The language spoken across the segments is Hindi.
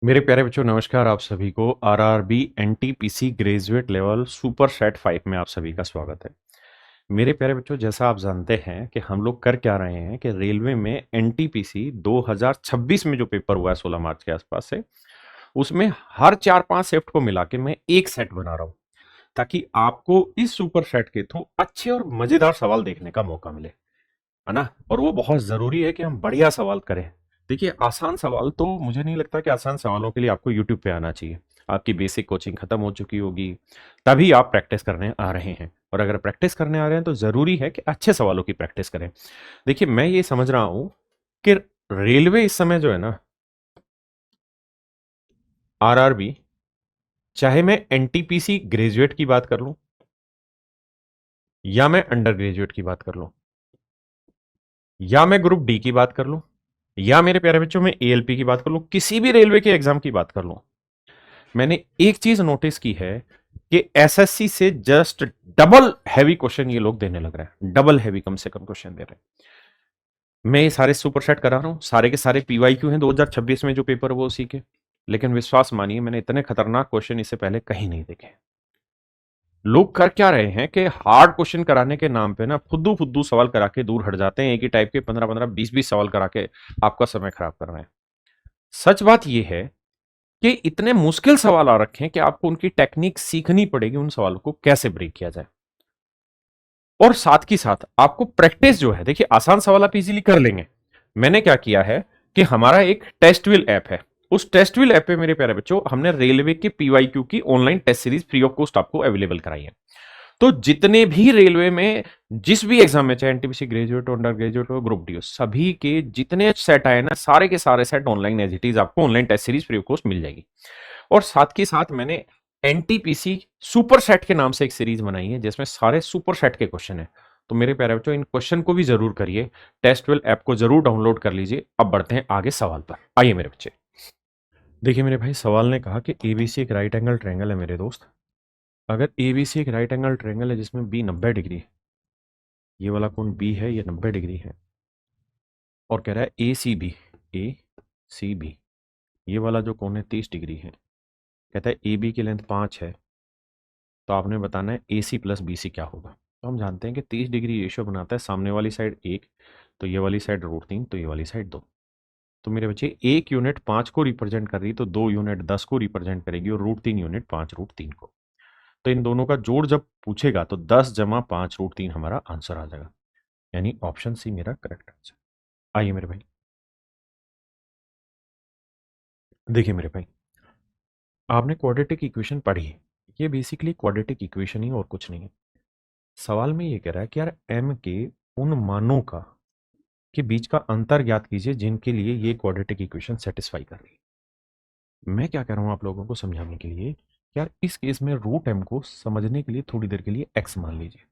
मेरे प्यारे बच्चों नमस्कार। आप सभी को RRB NTPC graduate level super set 5 में आप सभी का स्वागत है। मेरे प्यारे बच्चों, जैसा आप जानते हैं कि हम लोग कर क्या रहे हैं कि रेलवे में एनटीपीसी 2026 में जो पेपर हुआ है 16 मार्च के आसपास से, उसमें हर 4-5 शिफ्ट को मिला के मैं एक सेट बना रहा हूं, ताकि आपको इस सुपर सेट के थ्रू अच्छे और मजेदार सवाल देखने का मौका मिले, है ना। और वो बहुत जरूरी है कि हम बढ़िया सवाल करें। देखिए, आसान सवाल तो मुझे नहीं लगता कि आसान सवालों के लिए आपको यूट्यूब पे आना चाहिए। आपकी बेसिक कोचिंग खत्म हो चुकी होगी, तभी आप प्रैक्टिस करने आ रहे हैं। और अगर प्रैक्टिस करने आ रहे हैं तो जरूरी है कि अच्छे सवालों की प्रैक्टिस करें। देखिए, मैं ये समझ रहा हूं कि रेलवे इस समय जो है ना, आरआरबी, चाहे मैं एनटीपीसी ग्रेजुएट की बात कर लूं या मैं अंडर ग्रेजुएट की बात कर लूं या मैं ग्रुप डी की बात कर लूं या मेरे प्यारे बच्चों में एएलपी की बात कर लूं, किसी भी रेलवे के एग्जाम की बात कर लूं, मैंने एक चीज नोटिस की है कि एसएससी से जस्ट डबल हैवी क्वेश्चन ये लोग देने लग रहे हैं। डबल हैवी कम से कम क्वेश्चन दे रहे हैं। मैं ये सारे सुपर सेट करा रहा हूं, सारे के सारे पीवाईक्यू हैं 2026 में जो पेपर वो उसी के। लेकिन विश्वास मानिए, मैंने इतने खतरनाक क्वेश्चन इससे पहले कहीं नहीं देखे। लोग कर क्या रहे हैं कि हार्ड क्वेश्चन कराने के नाम पे ना फुद्दू फुद्दू सवाल करा के दूर हट जाते हैं। एक ही टाइप के 15-15, 20-20 सवाल करा के आपका समय खराब कर रहे हैं। सच बात यह है कि इतने मुश्किल सवाल आ रखे हैं कि आपको उनकी टेक्निक सीखनी पड़ेगी, उन सवालों को कैसे ब्रेक किया जाए। और साथ ही साथ आपको प्रैक्टिस जो है, देखिए आसान सवाल आप इजीली कर लेंगे। मैंने क्या किया है कि हमारा एक टेस्ट व्हील ऐप है। उस टेस्ट व्हील ऐप पे मेरे प्यारे बच्चों, हमने रेलवे के पीवाईक्यू की online test series free of cost आपको अवेलेबल कराई है। तो जितने भी रेलवे में जिस भी एग्जाम में, चाहे एनटीपीसी ग्रेजुएट हो, अंडर ग्रेजुएट हो, ग्रुप डी हो, सभी के जितने सेट आए ना, सारे के सारे set online as it is आपको online test series free of cost मिल जाएगी। और साथ के साथ मैंने एनटीपीसी सुपर सेट के नाम से एक सीरीज बनाई है जिसमें सारे सुपर सेट के क्वेश्चन है। तो मेरे प्यारे बच्चों, इन क्वेश्चन को भी जरूर करिए, टेस्ट ट्वेल्व ऐप को जरूर डाउनलोड कर लीजिए। अब बढ़ते हैं आगे सवाल पर। आइए मेरे बच्चे, देखिए मेरे भाई, सवाल ने कहा कि एबीसी एक राइट एंगल ट्रायंगल है मेरे दोस्त। अगर एबीसी एक राइट एंगल ट्रायंगल है जिसमें बी 90 डिग्री है, ये वाला कोण बी है, ये 90 डिग्री है, और कह रहा है ए सी बी, ये वाला जो कोण है 30 डिग्री है। कहता है ए बी की लेंथ 5 है, तो आपने बताना है ए सी प्लस बी सी क्या होगा। तो हम जानते हैं कि 30 डिग्री रेशियो बनाता है सामने वाली साइड 1, तो ये वाली साइड √3, तो ये वाली साइड 2। तो मेरे बच्चे, एक यूनिट 5 को रिप्रेजेंट कर रही, तो 2 यूनिट 10 को रिप्रेजेंट करेगी, और √3 यूनिट 5 √3 को। तो इन दोनों का जोड़ जब पूछेगा तो 10 जमा 5 √3 हमारा आंसर आ जाएगा। यानी ऑप्शन सी मेरा करेक्ट आंसर। आइए मेरे भाई, देखिए मेरे भाई, आपने क्वाड्रेटिक इक्वेशन पढ़ी है। ये बेसिकली क्वाड्रेटिक इक्वेशन ही और कुछ नहीं है। सवाल में ये कह रहा है कि यार m के उन मानों का के बीच का अंतर ज्ञात कीजिए जिनके लिए ये क्वाड्रेटिक इक्वेशन सेटिस्फाई कर रही है। मैं क्या कह रहा हूं आप लोगों को समझाने के लिए, यार इस केस में √m को समझने के लिए थोड़ी देर के लिए x मान लीजिए।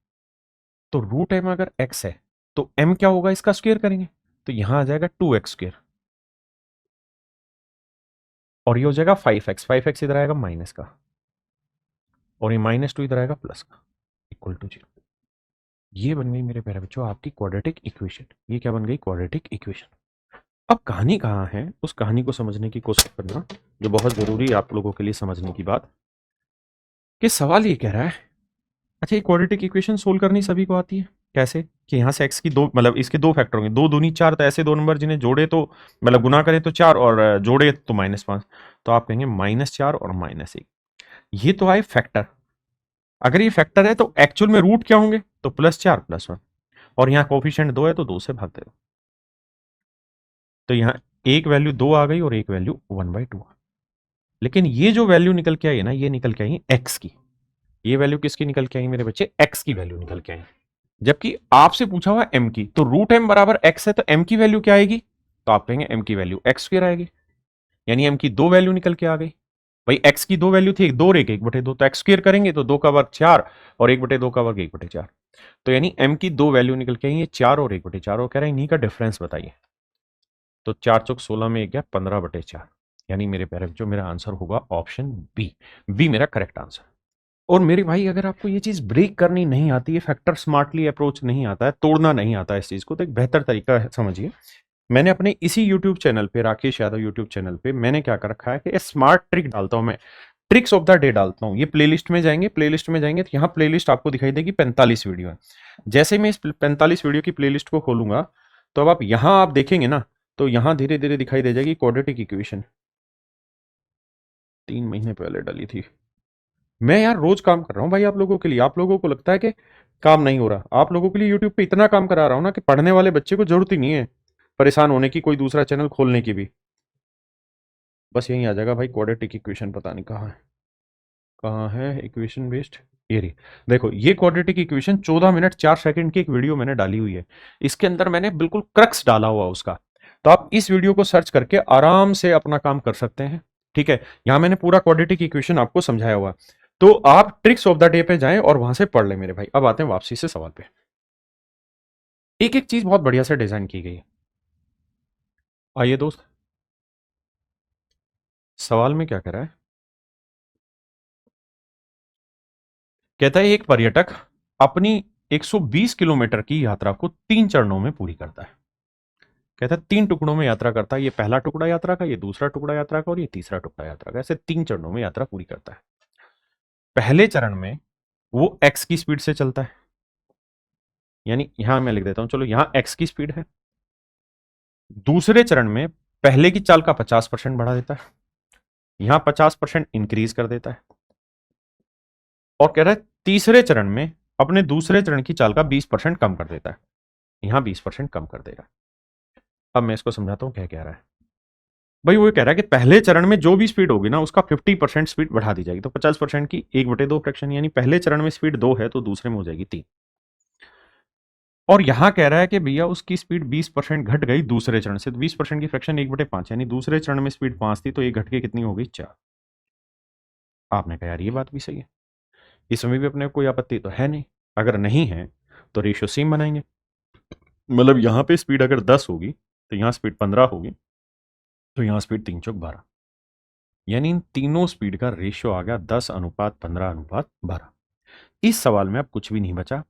तो √m अगर x है तो m क्या होगा, इसका स्क्वायर करेंगे, तो यहां आ जाएगा 2x², और ये हो जाएगा 5x। 5x इधर आएगा माइनस का, और ये -2 इधर आएगा प्लस का, इक्वल टू 0। ये बन गई मेरे प्यारे बच्चों आपकी क्वाड्रेटिक इक्वेशन। ये क्या बन गई, क्वाड्रेटिक इक्वेशन। अब कहानी कहाँ है, उस कहानी को समझने की कोशिश करना, जो बहुत जरूरी है आप लोगों के लिए समझने की बात। कि सवाल ये कह रहा है, अच्छा ये क्वाड्रेटिक इक्वेशन सोल्व करनी सभी को आती है। कैसे कि यहाँ से x की दो, मतलब इसके दो फैक्टर होंगे, 2 दूनी 4, तो ऐसे दो नंबर जिन्हें जोड़े तो, मतलब गुना करें तो 4, और जोड़े तो -5। तो आप कहेंगे -4 और -1, ये तो आए फैक्टर। अगर ये फैक्टर है तो एक्चुअल में रूट क्या होंगे, तो +4 +1, और यहाँ कोफिशिएंट 2 है तो 2 से भाग दे दो। तो यहाँ एक वैल्यू 2 आ गई और एक वैल्यू 1/2। लेकिन ये जो वैल्यू निकल के आई है ना, ये निकल के आई x की। ये वैल्यू किसकी निकल के आई मेरे बच्चे, x की वैल्यू निकल के आई। जबकि आपसे पूछा हुआ m की, तो √m बराबर x है, तो m की वैल्यू क्या आएगी, तो आप कहेंगे m की वैल्यू x² आएगी। यानी m की दो वैल्यू निकल के आ गई। भाई x की दो वैल्यू थी, एक 2 और एक 1/2, तो x² करेंगे तो 2 का वर्ग 4, और 1/2 का वर्ग 1/4। तो यानी m की दो वैल्यू निकल के आई है, 4 और 1/4, और कह रहे हैं इन्हीं का डिफरेंस बताइए। तो 4 चौक 16 में एक गया 15/4। यानी मेरे प्यारे बच्चों, मेरा आंसर होगा ऑप्शन बी। बी मेरा करेक्ट आंसर। और मेरे भाई, अगर आपको ये चीज ब्रेक करनी नहीं आती है, फैक्टर स्मार्टली अप्रोच नहीं आता है, तोड़ना नहीं आता है इस चीज को, तो एक बेहतर तरीका है, समझिए मैंने अपने इसी यूट्यूब चैनल पे, राकेश यादव यूट्यूब चैनल पे, मैंने क्या कर रखा है कि स्मार्ट ट्रिक डालता हूं मैं, ट्रिक्स ऑफ द डे डालता हूं। ये प्लेलिस्ट में जाएंगे, प्लेलिस्ट में जाएंगे तो यहाँ प्लेलिस्ट आपको दिखाई देगी 45 वीडियो है। जैसे मैं इस 45 वीडियो की प्लेलिस्ट को खोलूंगा तो अब आप यहां आप देखेंगे ना, तो यहां धीरे धीरे दिखाई दे जाएगी क्वाड्रेटिक इक्वेशन, 3 महीने पहले डाली थी। मैं यार रोज काम कर रहा हूं भाई आप लोगों के लिए। आप लोगों को लगता है कि काम नहीं हो रहा, आप लोगों के लिए यूट्यूब पे इतना काम करा रहा हूं ना कि पढ़ने वाले बच्चे को जरूरत ही नहीं है परेशान होने की, कोई दूसरा चैनल खोलने की भी। बस यही आ जाएगा भाई, क्वाड्रेटिक इक्वेशन पता नहीं कहाँ है, कहाँ है इक्वेशन बेस्ड, ये रही। देखो ये क्वाड्रेटिक इक्वेशन 14 मिनट 4 सेकंड की एक वीडियो मैंने डाली हुई है, इसके अंदर मैंने बिल्कुल क्रक्स डाला हुआ उसका। तो आप इस वीडियो को सर्च करके आराम से अपना काम कर सकते हैं, ठीक है। यहां मैंने पूरा क्वाड्रेटिक इक्वेशन आपको समझाया हुआ। तो आप ट्रिक्स ऑफ द डे पे जाएं और वहां से पढ़ लें मेरे भाई। अब आते हैं वापसी से सवाल पे। एक एक चीज बहुत बढ़िया से डिजाइन की गई है। आइए दोस्त, सवाल में क्या करा है, कहता है एक पर्यटक अपनी 120 किलोमीटर की यात्रा को 3 चरणों में पूरी करता है। कहता है 3 टुकड़ों में यात्रा करता है, ये पहला टुकड़ा यात्रा का, ये दूसरा टुकड़ा यात्रा का और ये तीसरा टुकड़ा यात्रा का, ऐसे 3 चरणों में यात्रा पूरी करता है। पहले चरण में वो एक्स की स्पीड से चलता है, यानी यहां मैं लिख देता हूं, चलो यहां एक्स की स्पीड है। दूसरे चरण में पहले की चाल का 50% बढ़ा देता है, यहां 50% इंक्रीज कर देता है। और कह रहा है तीसरे चरण में अपने दूसरे चरण की चाल का 20% कम कर देता है, यहां 20% कम कर देगा। अब मैं इसको समझाता हूं क्या कह रहा है। भाई वो कह रहा है कि पहले चरण में जो भी स्पीड होगी ना उसका 50% स्पीड बढ़ा दी जाएगी, तो 50% की 1/2 फ्रैक्शन, यानी पहले चरण में स्पीड 2 है तो दूसरे में हो जाएगी 3। और यहां कह रहा है कि भैया उसकी स्पीड 20% घट गई दूसरे चरण से, तो 20% की फ्रैक्शन 1/5, यानी दूसरे चरण में स्पीड 5 थी तो ये घट के कितनी हो गई 4। आपने कहा यार ये बात भी सही है, इसमें भी अपने कोई आपत्ति तो है नहीं। अगर नहीं है तो रेशियो सेम बनाएंगे, मतलब यहां पे स्पीड अगर 10 होगी तो यहां स्पीड 15 होगी, तो यहां स्पीड 3 चौक 12, यानी इन तीनों स्पीड का रेशियो आ गया 10:15:12। इस सवाल में अब कुछ भी नहीं बचा।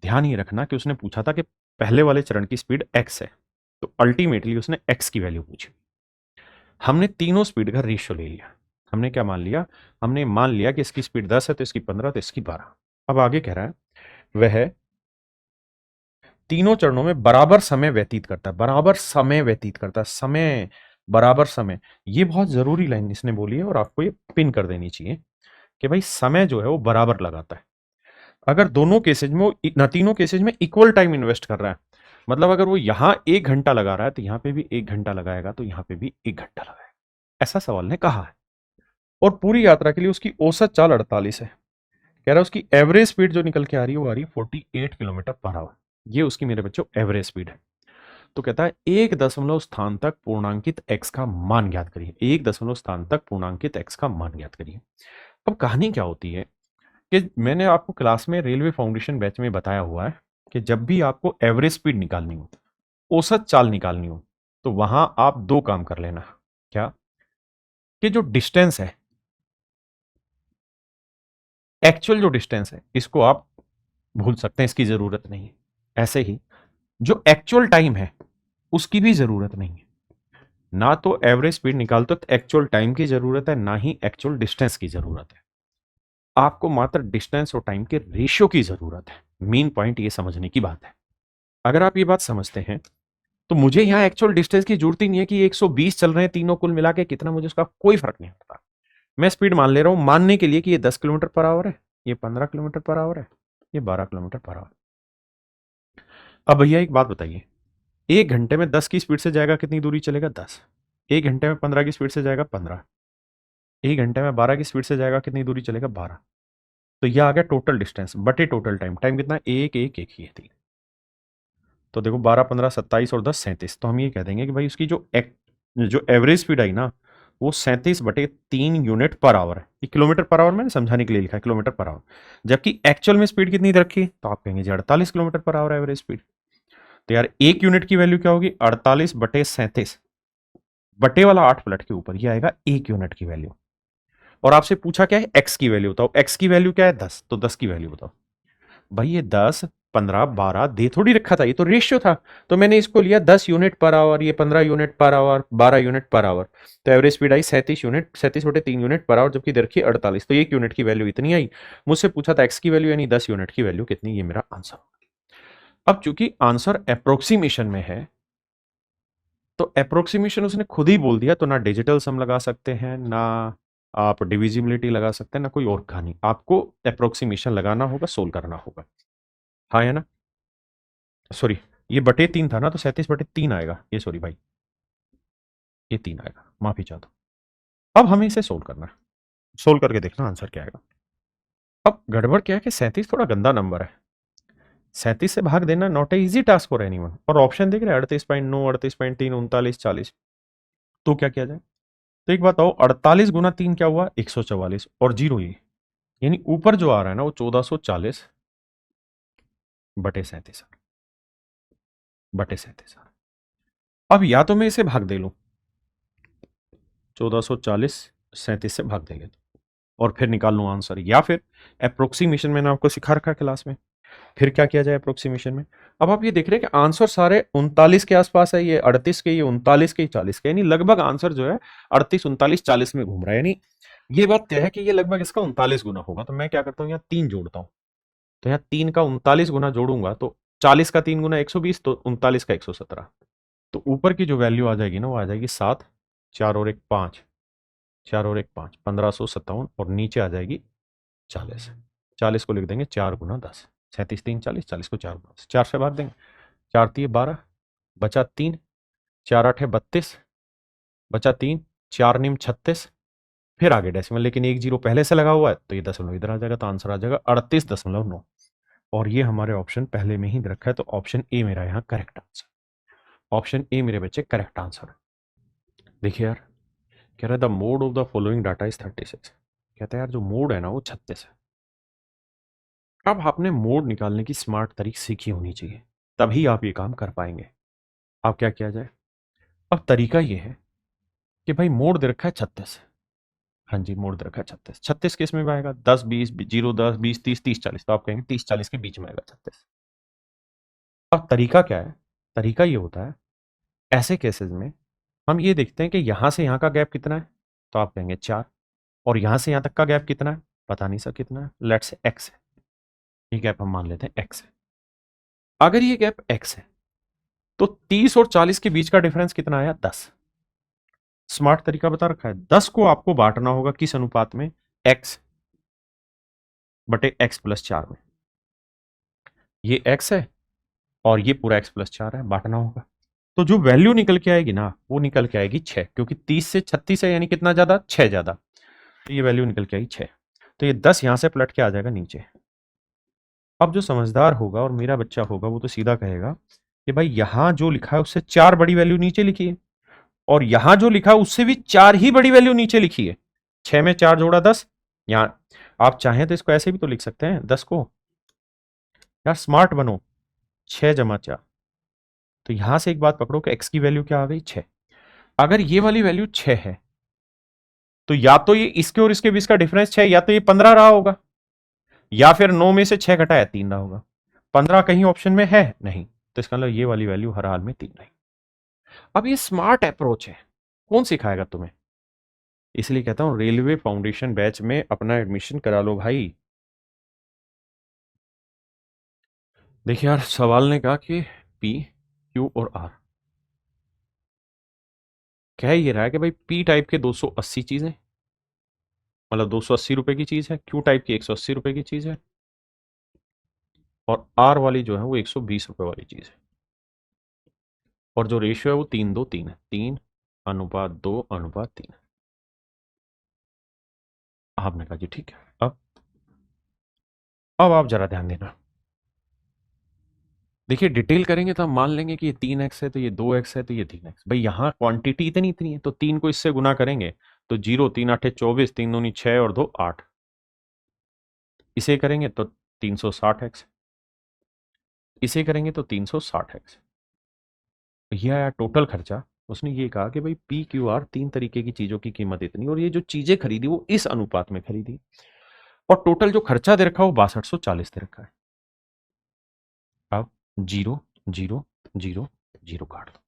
ध्यान ये रखना कि उसने पूछा था कि पहले वाले चरण की स्पीड x है, तो अल्टीमेटली उसने x की वैल्यू पूछी। हमने तीनों स्पीड का रेशियो ले लिया। हमने क्या मान लिया, हमने मान लिया कि इसकी स्पीड 10 है तो इसकी 15 तो इसकी 12। अब आगे कह रहा है वह तीनों चरणों में बराबर समय व्यतीत करता है, बराबर समय व्यतीत करता है, समय बराबर समय, ये बहुत जरूरी लाइन इसने बोली है और आपको ये पिन कर देनी चाहिए कि भाई समय जो है वो बराबर लगाता है। अगर दोनों केसेज में तीनों केसेज में इक्वल टाइम इन्वेस्ट कर रहा है, मतलब अगर वो यहां 1 घंटा लगा रहा है तो यहां पे भी 1 घंटा लगाएगा, तो यहां पे भी 1 घंटा लगाएगा, ऐसा सवाल ने कहा है। और पूरी यात्रा के लिए उसकी औसत चाल 48 है। कह रहा है उसकी एवरेज स्पीड जो निकल के आ रही है वो आ रही है 48 किलोमीटर पर आवर। ये उसकी मेरे बच्चों एवरेज स्पीड है। तो कहता है 1 दशमलव स्थान तक पूर्णांकित एक्स का मान ज्ञात करिए, 1 दशमलव स्थान तक पूर्णांकित एक्स का मान ज्ञात करिए। अब कहानी क्या होती है कि मैंने आपको क्लास में रेलवे फाउंडेशन बैच में बताया हुआ है कि जब भी आपको एवरेज स्पीड निकालनी हो, औसत चाल निकालनी हो, तो वहां आप 2 काम कर लेना। क्या, कि जो डिस्टेंस है, एक्चुअल जो डिस्टेंस है इसको आप भूल सकते हैं, इसकी जरूरत नहीं है। ऐसे ही जो एक्चुअल टाइम है उसकी भी जरूरत नहीं है। ना तो एवरेज स्पीड निकालते तो एक्चुअल टाइम की जरूरत है, ना ही एक्चुअल डिस्टेंस की जरूरत है। आपको मात्र डिस्टेंस और टाइम के रेशियो की जरूरत है। मेन पॉइंट ये समझने की बात है। अगर आप ये बात समझते हैं तो मुझे यहां एक्चुअल डिस्टेंस की जरूरत ही नहीं है कि 120 चल रहे हैं तीनों कुल मिला के कितना, मुझे उसका कोई फर्क नहीं पड़ता। मैं स्पीड मान ले रहा हूं मानने के लिए कि ये 10 किलोमीटर पर आवर है, ये 15 किलोमीटर पर आवर है, ये 12 किलोमीटर पर आवर। अब भैया एक बात बताइए, 1 घंटे में 10 की स्पीड से जाएगा कितनी दूरी चलेगा 10, 1 घंटे में 15 की स्पीड से जाएगा 15, 1 घंटे में 12 की स्पीड से जाएगा कितनी दूरी चलेगा 12। तो यह आ गया टोटल डिस्टेंस बटे टोटल टाइम। टाइम कितना, एक एक एक ही है 3। तो देखो 12 15 27 और 10 37, तो हम ये कह देंगे कि भाई उसकी जो एवरेज स्पीड आई ना वो 37/3 यूनिट पर आवर है। ये किलोमीटर पर आवर मैंने समझाने के लिए लिखा है, किलोमीटर पर आवर। जबकि एक्चुअल में स्पीड कितनी रखी तो आप कहेंगे जी 48 kilometre per hour average speed. तो यार 1 यूनिट की वैल्यू क्या होगी, 48/37, बटे वाला 8 पलट के ऊपर, ये आएगा 1 यूनिट की वैल्यू। और आपसे पूछा क्या है, एक्स की वैल्यू बताओ। एक्स की वैल्यू क्या है 10, तो 10 की वैल्यू बताओ। भाई ये 10 15 12 दे थोड़ी रखा था, ये तो रेशियो था। तो मैंने इसको लिया 10 यूनिट पर आवर, ये 15 unit per hour, 12 unit per hour. तो एवरेज स्पीड आई 37 यूनिट, 37/3 यूनिट पर आवर, जबकि दर की 48। तो 1 यूनिट की वैल्यू इतनी आई। मुझसे पूछा था एक्स की वैल्यू यानी 10 यूनिट की वैल्यू कितनी, ये मेरा आंसर। अब चूंकि आंसर अप्रोक्सीमेशन में है, तो अप्रोक्सीमेशन उसने खुद ही बोल दिया, तो ना डिजिटल सम लगा सकते हैं, ना आप डिविजिबिलिटी लगा सकते हैं, ना कोई और कहानी। आपको अप्रोक्सीमेशन लगाना होगा, सोल्व करना होगा। हाँ है ना? सॉरी, ये बटे 3 था ना, तो 37/3 आएगा ये। सॉरी भाई, ये 3 आएगा, माफी चाहता हूं। अब हमें इसे सोल्व करना है, सोल्व करके देखना आंसर क्या आएगा। अब गड़बड़ क्या है कि 37 थोड़ा गंदा नंबर है। 37 से भाग देना not a easy task for anyone. और ऑप्शन देख रहे हैं 38.9, 38.3, 39, 40। तो क्या किया जाए? तो एक बात आओ, 48 गुना 3 क्या हुआ? 144 और जीरो ये, यानी ऊपर जो आ रहा है ना वो 1440 बटे 37 बटे 37। अब या तो मैं इसे भाग दे लूं, 1440 37 से भाग देंगे और फिर निकाल लूं आंसर, या फिर अप्रोक्सीमेशन मैंने आपको सिखा रखा है क्लास में। फिर क्या किया जाए अप्रोक्सीमेशन में? अब आप ये देख रहे हैं कि आंसर सारे 39 के आसपास है, ये 38 के, ये 39 के, 40 के, यानी लगभग आंसर जो है 38, 39, 40 में घूम रहा है। यानी ये बात तय है कि ये लगभग इसका 39 गुना होगा। तो मैं क्या करता हूँ, यहाँ 3 जोड़ता हूँ। तो यहाँ 3 का 39 गुना जोड़ूंगा तो 40 का 3 गुना 120, तो 39 का 117। तो ऊपर की जो वैल्यू आ जाएगी ना, वो आ जाएगी 7, 4 और 1 5, 4 और 1 5, 1557। और नीचे आ जाएगी 40। 40 को लिख देंगे 4 गुना 10, 37 3 40, 40 को 4 गुना 10, 4 से भाग देंगे, 4 3 12, बचा 3, 4 8 32, बचा 3, 4 निम 36। फिर आगे डेसिमल, लेकिन एक जीरो पहले से लगा हुआ है तो ये दशमलव इधर आ जाएगा, तो आंसर आ जाएगा 38.9। और ये हमारे ऑप्शन पहले में ही रखा है, तो ऑप्शन ए मेरा यहाँ करेक्ट आंसर। ऑप्शन ए मेरे बच्चे करेक्ट आंसर। देखिए यार, कह रहा है the mode of the following data is 36। कहता है यार जो मोड है ना वो 36 है। अब आपने मोड निकालने की स्मार्ट तरीक सीखी होनी चाहिए, तभी आप ये काम कर पाएंगे। अब क्या किया जाए? अब तरीका ये है कि भाई मोड दे रखा है 36। हाँ जी, मोड दे रखा है 36। 36 किस में आएगा? 10 20 0 10 20 30 30 40। तो आप कहेंगे 30 40 के बीच में आएगा 36। अब तरीका क्या है? तरीका ये होता है, ऐसे केसेस में हम ये देखते हैं कि यहां से यहां का गैप कितना है, तो आप कहेंगे 4। और यहां से यहां तक का गैप कितना है, पता नहीं सर कितना है, लेट्स से x है। ये गैप हम मान लेते हैं x है। अगर ये गैप x है तो 30 और 40 के बीच का डिफरेंस कितना आया? 10। स्मार्ट तरीका बता रखा है, 10 को आपको बांटना होगा किस अनुपात में? x बटे x प्लस 4 में। ये x है और ये पूरा x प्लस 4 है, बांटना होगा। तो जो वैल्यू निकल के आएगी ना, वो निकल के आएगी 6, क्योंकि 30 से 36 है, यानी कितना ज्यादा? 6 ज्यादा। तो ये वैल्यू निकल के आई 6। तो ये 10 यहां से पलट के आ जाएगा नीचे। अब जो समझदार होगा और मेरा बच्चा होगा वो तो सीधा कहेगा कि भाई यहां जो लिखा है उससे 4 बड़ी वैल्यू नीचे लिखी है, और यहां जो लिखा है उससे भी 4 ही बड़ी वैल्यू नीचे लिखी है। 6 में 4 जोड़ा 10। यहां आप चाहें तो इसको ऐसे भी तो लिख सकते हैं 10 को। यार स्मार्ट बनो, 6 जमा 4। तो यहां से एक बात पकड़ो कि x की वैल्यू क्या आ गई? 6। अगर ये वाली वैल्यू 6 है तो या तो ये इसके और इसके बीच का डिफरेंस 6, या तो ये 15 रहा होगा, या फिर 9 में से 6 घटाया 3 रहा होगा। 15 कहीं ऑप्शन में है नहीं, तो इसका मतलब ये वाली वैल्यू हर हाल में 3 रही। अब ये स्मार्ट अप्रोच है, कौन सिखाएगा तुम्हें? इसलिए कहता हूं रेलवे फाउंडेशन बैच में अपना एडमिशन करा लो भाई। देखिए यार, सवाल ने कहा कि पी क्यू और आर, कह ये रहा है कि भाई पी टाइप के 280 चीजें, मतलब 280 रुपए की चीज है, क्यू टाइप की 180 रुपए की चीज है, और आर वाली जो है वो 120 रुपए वाली चीज है। और जो रेशियो है वो 3:2:3 है, 3:2:3। आपने कहा जी ठीक है। अब आप जरा ध्यान देना। देखिए डिटेल करेंगे तो हम मान लेंगे कि ये 3x है, तो ये 2x है, तो ये 3x। भाई यहाँ क्वांटिटी इतनी इतनी है, तो 3 को इससे गुना करेंगे तो 0 3 8 24, 3 दूनी 6 और 2 8। इसे करेंगे तो 360x, इसे करेंगे तो 360x। यह आया टोटल खर्चा। उसने ये कहा कि भाई पी क्यू आर 3 तरीके की चीजों की कीमत इतनी, और ये जो चीजें खरीदी वो इस अनुपात में खरीदी, और टोटल जो खर्चा दे रखा है वो 6240 दे रखा है। 0 0 0 0 काट दो।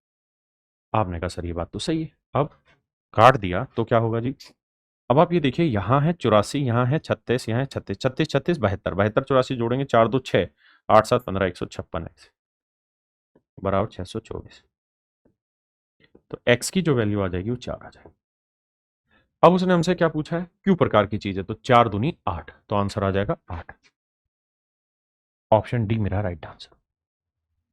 आपने कहा सर ये बात तो सही है। अब काट दिया तो क्या होगा जी? अब आप ये देखिए, यहाँ है 84, यहाँ है 36, यहाँ है 36, 36 36 72, 72 84 जोड़ेंगे 4 2 6, 8 7 15 156 x बराबर 624। तो x की जो वैल्यू आ जाएगी वो 4 आ जाएगी। अब उसने हमसे क्या पूछा है? क्यू प्रकार की चीज है, तो 4 दूनी 8, तो आंसर आ जाएगा 8। ऑप्शन डी मेरा राइट आंसर।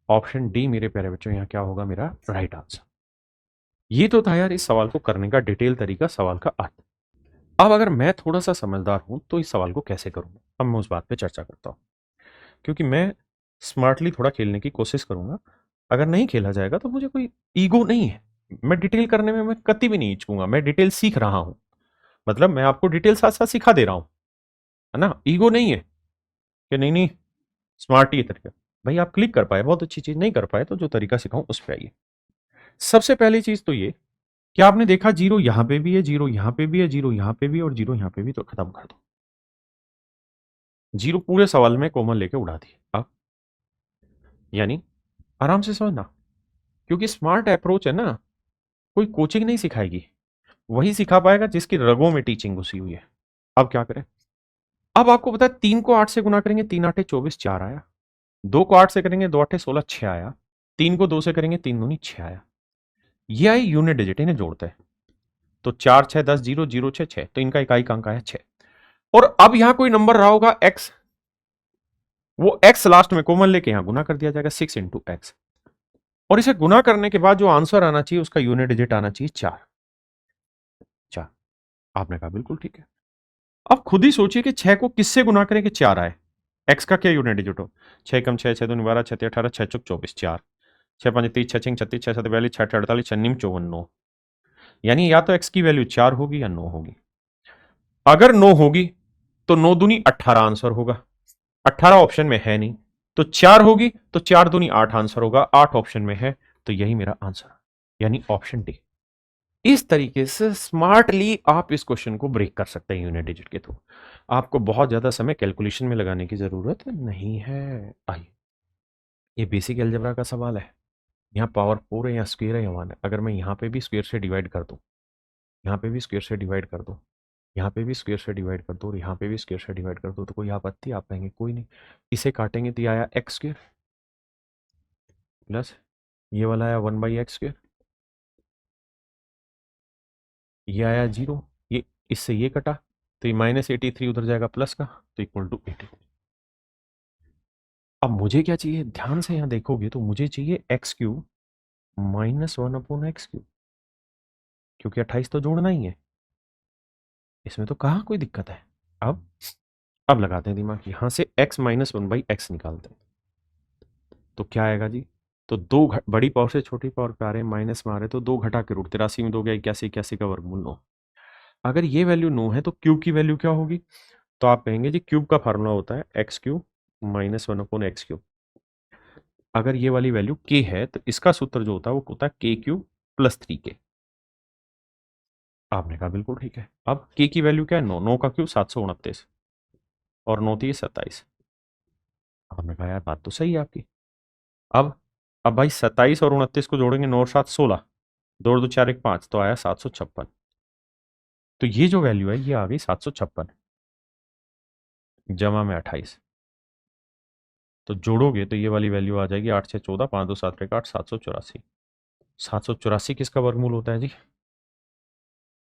ऑप्शन डी मेरे प्यारे बच्चों यहाँ क्या होगा मेरा राइट आंसर। ये तो था यार इस सवाल को करने का डिटेल तरीका, सवाल का अर्थ। अब अगर मैं थोड़ा सा समझदार हूं तो इस सवाल को कैसे करूंगा, अब मैं उस बात पे चर्चा करता हूं, क्योंकि मैं स्मार्टली थोड़ा खेलने की कोशिश करूंगा। अगर नहीं खेला जाएगा तो मुझे कोई ईगो नहीं है, मैं डिटेल करने में मैं कति भी नहीं हिचकूंगा, मैं डिटेल सीख रहा हूं, मतलब मैं आपको डिटेल साथ साथ सिखा दे रहा हूं, है ना। ईगो नहीं है कि नहीं नहीं स्मार्ट ही तरीका। भाई आप क्लिक कर पाए बहुत अच्छी चीज, नहीं कर पाए तो जो तरीका सिखाऊं उस पर आइए। सबसे पहली चीज तो ये कि आपने देखा जीरो यहां पे भी है, जीरो यहां पे भी है, जीरो यहां पे भी है और जीरो यहां पे भी, तो खत्म कर दो। जीरो पूरे सवाल में कॉमन लेके उड़ा दिए अब, यानी आराम से समझना, क्योंकि स्मार्ट अप्रोच है ना, कोई कोचिंग नहीं सिखाएगी, वही सिखा पाएगा जिसकी रगों में टीचिंग घुसी हुई है। अब क्या करें? अब आपको पता है 3 को 8 से गुना करेंगे, 3 8 24 4 आया। 2 को 8 से करेंगे, 2 8 16 6 आया। 3 को 2 से करेंगे, 3 दूनी 6 आया। ये आई यूनिट डिजिट, इन्हें जोड़ते हैं तो 4 6 10 0 0 6 6, तो इनका इकाई अंक आया 6। और अब यहां कोई नंबर रहा होगा x, वो x लास्ट में कॉमन लेके यहां गुना कर दिया जाएगा 6 इंटू एक्स, और इसे गुना करने के बाद जो आंसर आना चाहिए उसका यूनिट डिजिट आना चाहिए 4। 4। आपने कहा बिल्कुल ठीक है। अब खुद ही सोचिए कि 6 को किससे गुना करें कि 4 आए। x का क्या यूनिट डिजिट हो? 6 कम 6 6 2 12 6 18 6 चौक 24 4, 6 5 30 6 6 36 6 7 42 6 48 6 9 54 9, यानी या तो x की वैल्यू 4 होगी या 9 होगी। अगर 9 होगी तो 9 दूनी 18 आंसर होगा, 18 ऑप्शन में है नहीं, तो 4 होगी तो 4 दूनी 8 आंसर होगा, 8 ऑप्शन में है, तो यही मेरा आंसर, यानी ऑप्शन डी। इस तरीके से स्मार्टली आप इस क्वेश्चन को ब्रेक कर सकते हैं यूनिट डिजिट के थ्रू। आपको बहुत ज्यादा समय कैलकुलेशन में लगाने की जरूरत नहीं है। आइए, ये बेसिक अलजेब्रा का सवाल है, यहाँ पावर 4 है या स्क्वायर है या 1 है। अगर मैं यहाँ पे भी स्क्वायर से डिवाइड कर दूं, यहाँ पे भी स्क्वायर से डिवाइड कर दूं, यहाँ पे भी स्क्वायर से डिवाइड कर दो और यहाँ पे भी स्क्वायर से डिवाइड कर दो, तो कोई आपत्ति आप कहेंगे कोई नहीं। इसे काटेंगे तो ये आया एक्स स्क्वायर प्लस ये वाला आया 1/x², ये आया 0, ये इससे ये कटा तो ये -83 उधर जाएगा प्लस का, तो इक्वल टू 80। अब मुझे क्या चाहिए, ध्यान से यहाँ देखोगे तो मुझे चाहिए x³ -1/x³, क्योंकि 28 तो जोड़ना ही है, इसमें तो कहाँ कोई दिक्कत है। अब लगाते हैं दिमाग, यहां से x -1/x निकालते हैं तो क्या आएगा जी? तो बड़ी पावर से छोटी पावर पे आ रहे हैं, माइनस में आ रहे हैं, तो 2 घटा के रूट 83 में 2 गया 81, 81 का वर्गमूल 9। अगर ये वैल्यू 9 है तो क्यूब की वैल्यू क्या होगी? तो आप कहेंगे जी क्यूब का फार्मूला होता है x³ -1/x³। अगर ये वाली वैल्यू k है तो इसका सूत्र जो होता है वो होता है k³ + 3k। आपने कहा बिल्कुल ठीक है। अब k की वैल्यू क्या है? 9, 9 का क्यूब 729 और 9 3 27। आपने कहा यार बात तो सही है आपकी। अब भाई 27 और 29 को जोड़ेंगे, 9 और 7 16, 2 और 2 4 1 5, तो आया 756। तो ये जो वैल्यू है ये आ गई 756 जमा में 28, तो जोड़ोगे तो ये वाली वैल्यू आ जाएगी 8 6 14 5 2 7 1 8 784। 784 किसका वर्गमूल होता है जी?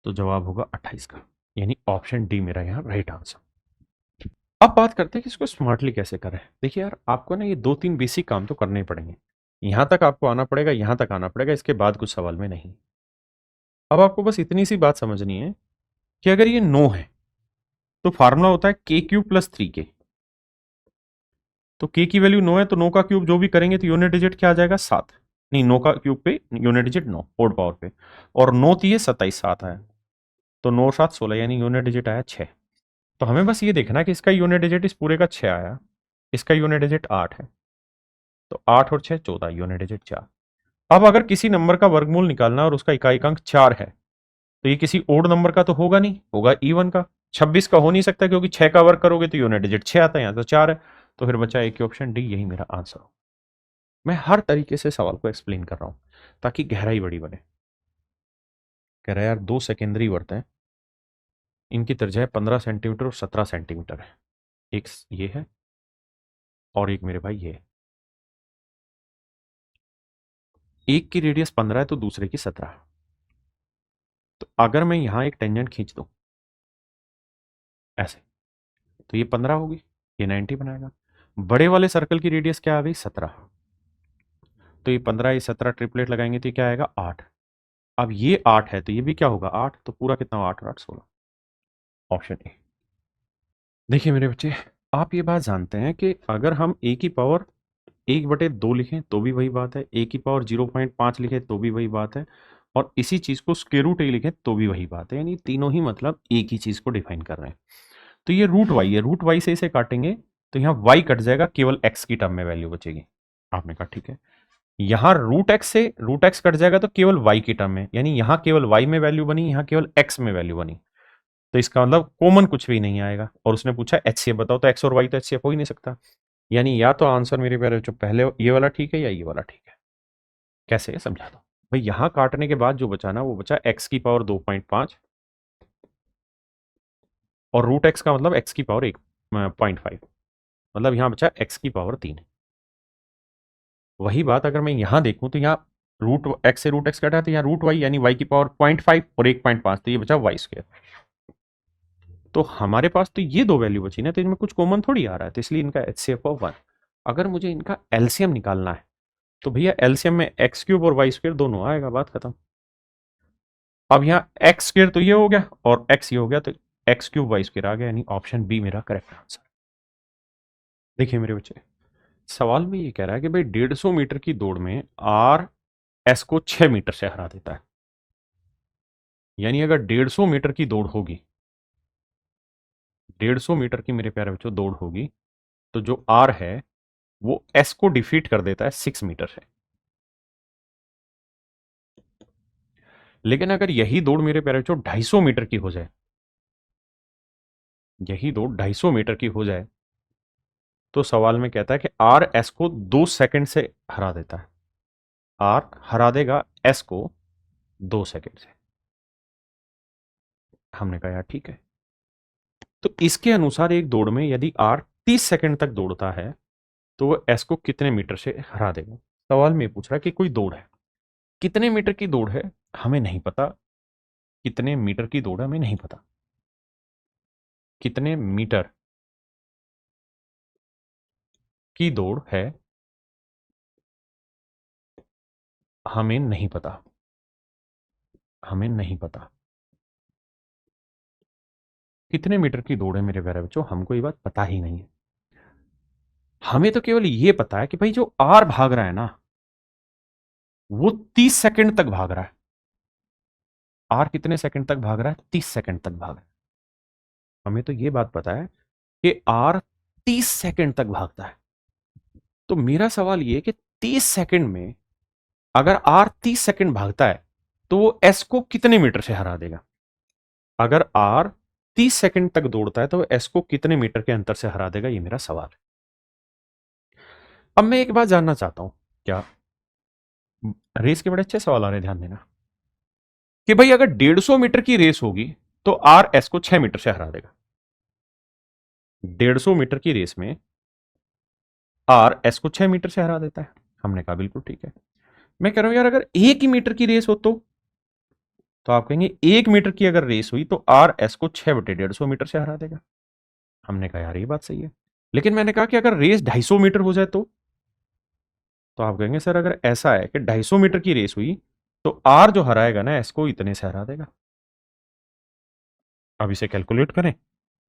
तो जवाब होगा 28 का, यानी ऑप्शन डी मेरा यहाँ राइट आंसर। अब बात करते हैं कि इसको स्मार्टली कैसे करें। देखिए यार आपको ना ये 2-3 बेसिक काम तो करने ही पड़ेंगे, यहां तक आपको आना पड़ेगा, यहां तक आना पड़ेगा, इसके बाद कुछ सवाल में नहीं। अब आपको बस इतनी सी बात समझनी है कि अगर ये 9 है तो फार्मूला होता है k³ + 3k। तो k की वैल्यू 9 है तो 9 का क्यूब जो भी करेंगे तो यूनिट डिजिट क्या आ जाएगा? 7। नहीं, 9 का क्यूब पे यूनिट डिजिट 9 ओड पावर पे, और 9 3 27 7 आया, तो 9 7 16, यानी यूनिट डिजिट आया 6। तो हमें बस ये देखना है कि इसका यूनिट डिजिट इस पूरे का 6 आया, इसका यूनिट डिजिट 8 है, तो 8 और 6 14, यूनिट डिजिट 4। अब अगर किसी नंबर का वर्गमूल निकालना और उसका इकाई अंक 4 है तो ये किसी ओड नंबर का तो होगा नहीं, होगा इवन का। 26 का हो नहीं सकता क्योंकि 6 का वर्ग करोगे तो यूनिट डिजिट 6 आता है, यहाँ तो 4 है, तो फिर बचा एक ही ऑप्शन डी, यही मेरा आंसर हो। मैं हर तरीके से सवाल को एक्सप्लेन कर रहा हूं ताकि गहराई बड़ी बने। कह रहा है यार 2 सेकेंडरी वर्त हैं, इनकी त्रिज्या 15 सेंटीमीटर और 17 सेंटीमीटर है। एक ये है और एक मेरे भाई ये है। एक की रेडियस 15 है तो दूसरे की 17। तो अगर मैं यहां एक टेंजेंट खींच दूं ऐसे, तो ये 15 होगी, ये 90 बनाएगा। बड़े वाले सर्कल की रेडियस क्या आ गई? 17। तो ये 15, ये 17 ट्रिपलेट लगाएंगे तो ये क्या आएगा? 8। अब ये 8 है तो ये भी क्या होगा? 8। तो पूरा कितना? 8 और 8 16। Option A. देखिए मेरे बच्चे, आप ये बात जानते हैं कि अगर हम ए की पावर 1/2 लिखें तो भी वही बात है, ए की पावर 0.5 लिखें तो भी वही बात है, और इसी चीज को स्क्वायर रूट ए लिखें तो भी वही बात है। यानी तीनों ही मतलब एक ही चीज को डिफाइन कर रहे हैं। तो ये रूट वाई है, रूट वाई से इसे काटेंगे तो यहाँ वाई कट जाएगा, केवल एक्स की टर्म में वैल्यू बचेगी। आपने कहा ठीक है। यहां रूट एक्स से रूट एक्स कट जाएगा तो केवल वाई की टर्म में, यानी यहां केवल वाई में वैल्यू बनी, यहां केवल एक्स में वैल्यू बनी। तो इसका मतलब कॉमन कुछ भी नहीं आएगा। और उसने पूछा एचसीएफ बताओ, तो एक्स और वाई तो एचसीएफ हो ही नहीं सकता। यानी या तो आंसर मेरे प्यारे बच्चों पहले ये वाला ठीक है या ये वाला ठीक है। कैसे है समझा दो भाई। यहां काटने के बाद जो बचा ना, वो बचा एक्स की पावर 2.5 और रूट एक्स का मतलब एक्स की पावर 1.5, मतलब यहां बचा एक्स की पावर 3। वही बात अगर मैं यहां देखूं तो यहाँ रूट एक्स से रूट एक्स कटा तो यहाँ रूट वाई यानी वाई की पावर 0.5 और 1.5, तो ये बचा वाई स्क्वायर। तो हमारे पास तो ये दो वैल्यू बची ना, तो इनमें कुछ कॉमन थोड़ी आ रहा है, तो इसलिए इनका एचसीएफ ऑफ 1। अगर मुझे इनका एलसीएम निकालना है तो भैया एलसीएम में एक्स क्यूब और वाई स्क्वायर दोनों आएगा, बात खत्म। अब यहाँ एक्स स्क्वायर तो ये हो गया और एक्स ये हो गया, तो एक्स क्यूब वाई स्क्वायर आ गया, यानी ऑप्शन बी मेरा करेक्ट आंसर। देखिए मेरे बच्चे, सवाल में ये कह रहा है कि भाई 150 मीटर की दौड़ में आर एस को 6 मीटर से हरा देता है। यानी अगर 150 मीटर की दौड़ होगी, 150 मीटर की मेरे प्यारे बच्चों दौड़ होगी, तो जो आर है वो एस को डिफीट कर देता है 6 मीटर से। लेकिन अगर यही दौड़ मेरे प्यारे बच्चों 250 मीटर की हो जाए, यही दौड़ 250 मीटर की हो जाए, तो सवाल में कहता है कि आर एस को 2 सेकंड से हरा देता है। आर हरा देगा एस को 2 सेकंड से। हमने कहा यार ठीक है। तो इसके अनुसार एक दौड़ में यदि आर 30 सेकंड तक दौड़ता है तो वो एस को कितने मीटर से हरा देगा। सवाल में पूछ रहा है कि कोई दौड़ है, कितने मीटर की दौड़ है हमें नहीं पता, कितने मीटर की दौड़ है हमें नहीं पता, कितने मीटर की दौड़ है हमें नहीं पता, हमें नहीं पता कितने मीटर की दौड़ है मेरे प्यारे बच्चों, हमको ये बात पता ही नहीं है। हमें तो केवल ये पता है कि भाई जो आर भाग रहा है ना, वो 30 सेकंड तक भाग रहा है। आर कितने सेकंड तक भाग रहा है? 30 सेकंड तक भाग रहा है। हमें तो ये बात पता है कि आर 30 सेकंड तक भागता है। तो मेरा सवाल ये है कि 30 सेकंड में अगर आर 30 सेकंड भागता है तो वो एस को कितने मीटर से हरा देगा। अगर आर 30 सेकंड तक दौड़ता है तो वो एस को कितने मीटर के अंतर से हरा देगा, ये मेरा सवाल है। अब मैं एक बात जानना चाहता हूं, क्या रेस के बड़े अच्छे सवाल आ रहे हैं, ध्यान देना कि भाई अगर 150 मीटर की रेस होगी तो आर एस को 6 मीटर से हरा देगा। 150 मीटर की रेस में आर एस को 6 मीटर से हरा देता है। हमने कहा बिल्कुल ठीक है। मैं कह रहा हूं यार अगर 1 मीटर की रेस हो तो आप कहेंगे 1 मीटर की अगर रेस हुई तो आर एस को 6/150 मीटर से हरा देगा। हमने कहा यार ये बात सही है। लेकिन मैंने कहा कि अगर रेस 250 मीटर हो जाए तो आप कहेंगे सर अगर ऐसा है कि 250 मीटर की रेस हुई तो आर जो हराएगा ना एस को इतने से हरा देगा। अब इसे कैलकुलेट करें,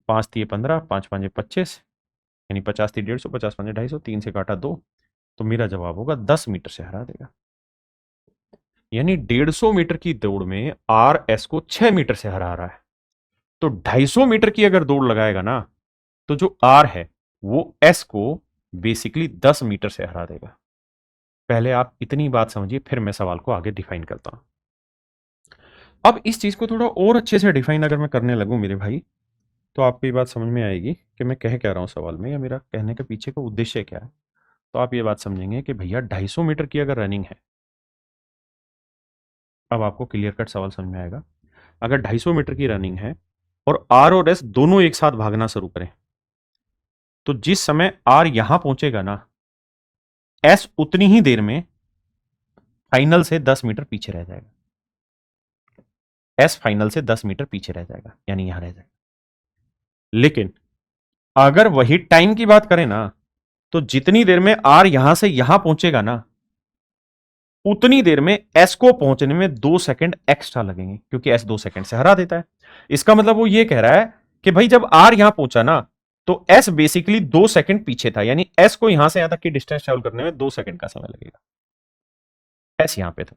5×3 = 15, 5×5 = 25, यानी 50×3 = 150, 50×5 = 250, 3 से काटा 2, तो मेरा जवाब होगा 10 मीटर से हरा देगा। यानी 150 मीटर की दौड़ में आर एस को 6 मीटर से हरा रहा है, तो 250 मीटर की अगर दौड़ लगाएगा ना तो जो आर है वो एस को बेसिकली 10 मीटर से हरा देगा। पहले आप इतनी बात समझिए, फिर मैं सवाल को आगे डिफाइन करता हूं। अब इस चीज को थोड़ा और अच्छे से डिफाइन अगर मैं करने लगूं मेरे भाई, तो आपको ये बात समझ में आएगी कि मैं कह क्या रहा हूं सवाल में, या मेरा कहने के पीछे का उद्देश्य क्या है। तो आप ये बात समझेंगे कि भैया 250 मीटर की अगर रनिंग है, अब आपको क्लियर कट सवाल समझ में आएगा। अगर 250 मीटर की रनिंग है और आर और एस दोनों एक साथ भागना शुरू करें, तो जिस समय आर यहां पहुंचेगा ना, एस उतनी ही देर में फाइनल से 10 मीटर पीछे रह जाएगा। एस फाइनल से 10 मीटर पीछे रह जाएगा, यानी यहां रह जाएगा। लेकिन अगर वही टाइम की बात करें ना, तो जितनी देर में आर यहां से यहां पहुंचेगा ना, उतनी देर में एस को पहुंचने में 2 सेकंड एक्स्ट्रा लगेंगे, क्योंकि एस 2 सेकंड से हरा देता है। इसका मतलब वो ये कह रहा है कि भाई जब आर यहां पहुंचा ना, तो एस बेसिकली 2 सेकंड पीछे था, यानी एस को यहां से यहां तक की डिस्टेंस ट्रेवल करने में 2 सेकंड का समय लगेगा। एस यहां पे था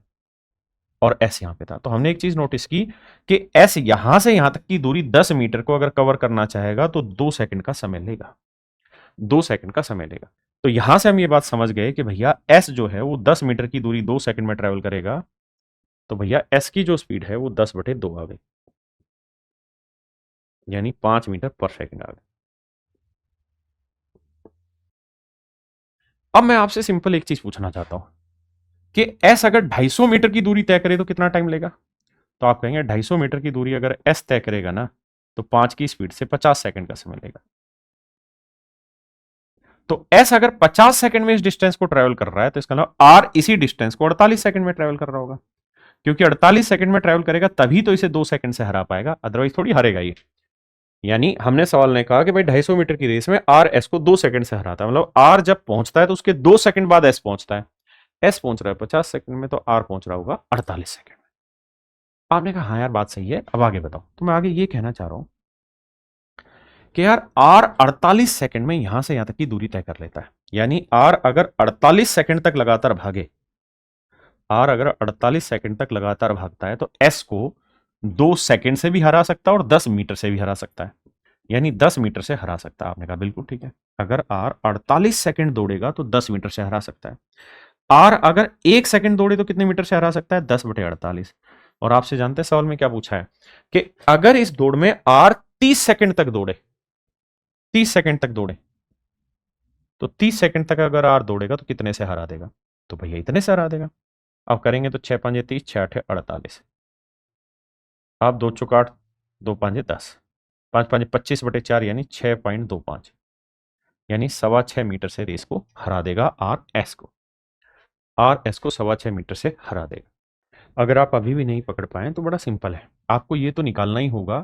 और एस यहां पे था, तो हमने एक चीज नोटिस की कि एस यहां से यहां तक की दूरी 10 मीटर को अगर कवर करना चाहेगा तो 2 सेकंड का समय लेगा। 2 सेकंड का समय लेगा। तो यहां से हम ये बात समझ गए कि भैया एस जो है वो 10 मीटर की दूरी 2 सेकंड में ट्रेवल करेगा। तो भैया एस की जो स्पीड है वो 10/2 आ गई, यानी 5 मीटर पर सेकंड आ गई। अब मैं आपसे सिंपल एक चीज पूछना चाहता हूं कि एस अगर 250 मीटर की दूरी तय करे तो कितना टाइम लेगा? तो आप कहेंगे 250 मीटर की दूरी अगर एस तय करेगा ना, तो 5 की स्पीड से 50 सेकंड का समय लेगा। तो एस अगर 50 सेकंड में इस डिस्टेंस को ट्रेवल कर रहा है, तो इसका मतलब आर इसी डिस्टेंस को 48 सेकंड में ट्रेवल कर रहा होगा, क्योंकि 48 सेकंड में ट्रेवल करेगा तभी तो इसे 2 सेकंड से हरा पाएगा, अदरवाइज थोड़ी हारेगा ये। यानी हमने सवाल ने कहा कि भाई 250 मीटर की रेस में आर एस को 2 सेकंड से हराता है, मतलब आर जब पहुंचता है तो उसके 2 सेकंड बाद एस पहुंचता है। एस पहुंच रहा है 50 सेकंड में, तो आर पहुंच रहा होगा 48 सेकंड में। आपने कहा हाँ यार बात सही है, अब आगे बताओ। तो मैं आगे ये कहना चाह रहा हूं कि यार आर 48 सेकंड में यहां से यहां तक की दूरी तय कर लेता है, यानी आर अगर 48 सेकंड तक लगातार भागे, आर अगर 48 सेकंड तक लगातार भागता है तो एस को 2 सेकंड से भी हरा सकता है और 10 मीटर से भी हरा सकता है, यानी 10 मीटर से हरा सकता है। आपने कहा बिल्कुल ठीक है, अगर आर 48 सेकंड दौड़ेगा तो 10 मीटर से हरा सकता है। आर अगर 1 सेकंड दौड़े तो कितने मीटर से हरा सकता है? 10/48। और आपसे जानते हैं सवाल में क्या पूछा है कि अगर इस दौड़ में आर 30 सेकंड तक दौड़े, 30 सेकंड तक दौड़े, तो 30 सेकंड तक अगर आर दौड़ेगा तो कितने से हरा देगा? तो भैया इतने से हरा देगा। अब करेंगे तो 6×5 = 30, 6×8 = 48। आप 2 × 4 = 8, 2×5 = 10, 5×5 = 25/4, यानी 6.25, यानी 6.25 मीटर से रेस को हरा देगा आर एस को। आर एस को 6.25 मीटर से हरा देगा। अगर आप अभी भी नहीं पकड़ पाए तो बड़ा सिंपल है, आपको ये तो निकालना ही होगा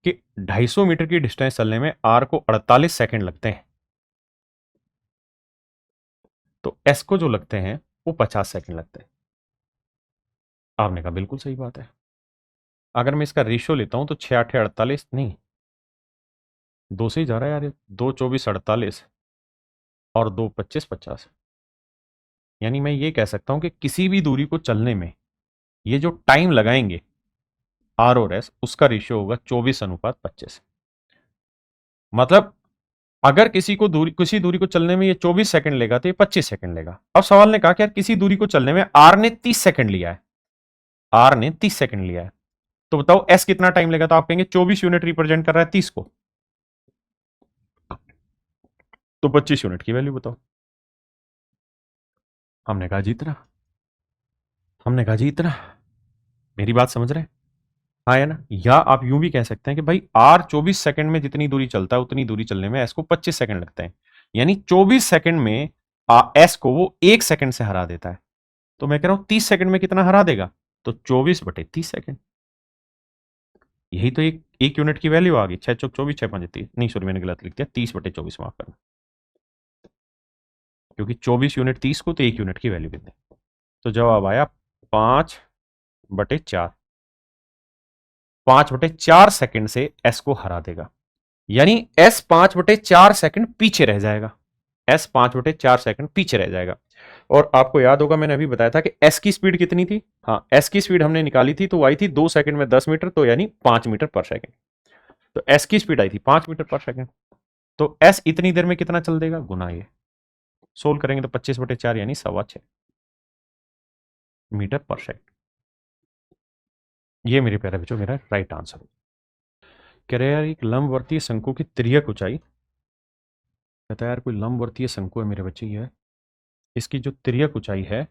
कि 250 मीटर की डिस्टेंस चलने में आर को 48 सेकंड लगते हैं, तो एस को जो लगते हैं वो 50 सेकंड लगते हैं। आपने कहा बिल्कुल सही बात है। अगर मैं इसका रेशियो लेता हूं तो 6×8 = 48, नहीं 2 से ही जा रहा है यार, 2×24 = 48 और 2×25 = 50। यानी मैं ये कह सकता हूं कि किसी भी दूरी को चलने में ये जो टाइम लगाएंगे आर और एस, उसका रेशियो होगा 24:25। मतलब अगर किसी दूरी को चलने में ये 24 सेकंड लेगा तो ये 25 सेकंड लेगा। अब सवाल ने कहा कि यार किसी दूरी को चलने में आर ने 30 सेकंड लिया है, आर ने 30 सेकंड लिया है, तो बताओ एस कितना टाइम लेगा? तो आप कहेंगे 24 यूनिट रिप्रेजेंट कर रहा है 30 को, तो 25 यूनिट की वैल्यू बताओ। हमने कहा जीतना, हमने कहा जीतना। मेरी बात समझ रहे हैं? हाँ है ना? या आप यूं भी कह सकते हैं कि भाई आर 24 सेकंड में जितनी दूरी चलता है उतनी दूरी चलने में एस को 25 सेकंड लगते हैं, यानी 24 सेकंड में एस को वो 1 सेकंड से हरा देता है। तो मैं कह रहा हूं 30 सेकंड में कितना हरा देगा? तो 24/30 सेकंड। यही तो एक यूनिट की वैल्यू आ गई। 6×4 = 24, 6×5 = 30, नहीं सॉरी मैंने गलत लिख दिया, 30/24, माफ करना, क्योंकि 24 यूनिट 30 को, तो 1 यूनिट की वैल्यू कितनी? तो जवाब आया 5/4। 5/4 सेकंड से एस को हरा देगा, यानी एस 5/4 सेकंड पीछे रह जाएगा। एस 5/4 सेकंड पीछे रह जाएगा। और आपको याद होगा मैंने अभी बताया था कि एस की स्पीड कितनी थी? हाँ, एस की स्पीड हमने निकाली थी, तो आई थी 2 सेकंड में 10 मीटर, तो यानी 5 मीटर पर सेकंड। तो एस की स्पीड आई थी 5 मीटर पर सेकंड, तो एस इतनी देर में कितना चल देगा? गुना ये, सोल्व करेंगे तो 25/4 यानी 6.25 मीटर पर सेकंड। ये मेरे प्यारे बच्चों मेरा राइट आंसर। कह रहे यार एक लंबवर्तीय शंकु की तिर्यक ऊंचाई कहता है यार कोई लंबवर्तीय शंकु है मेरे बच्चे, ये है, इसकी जो तिर्यक ऊंचाई है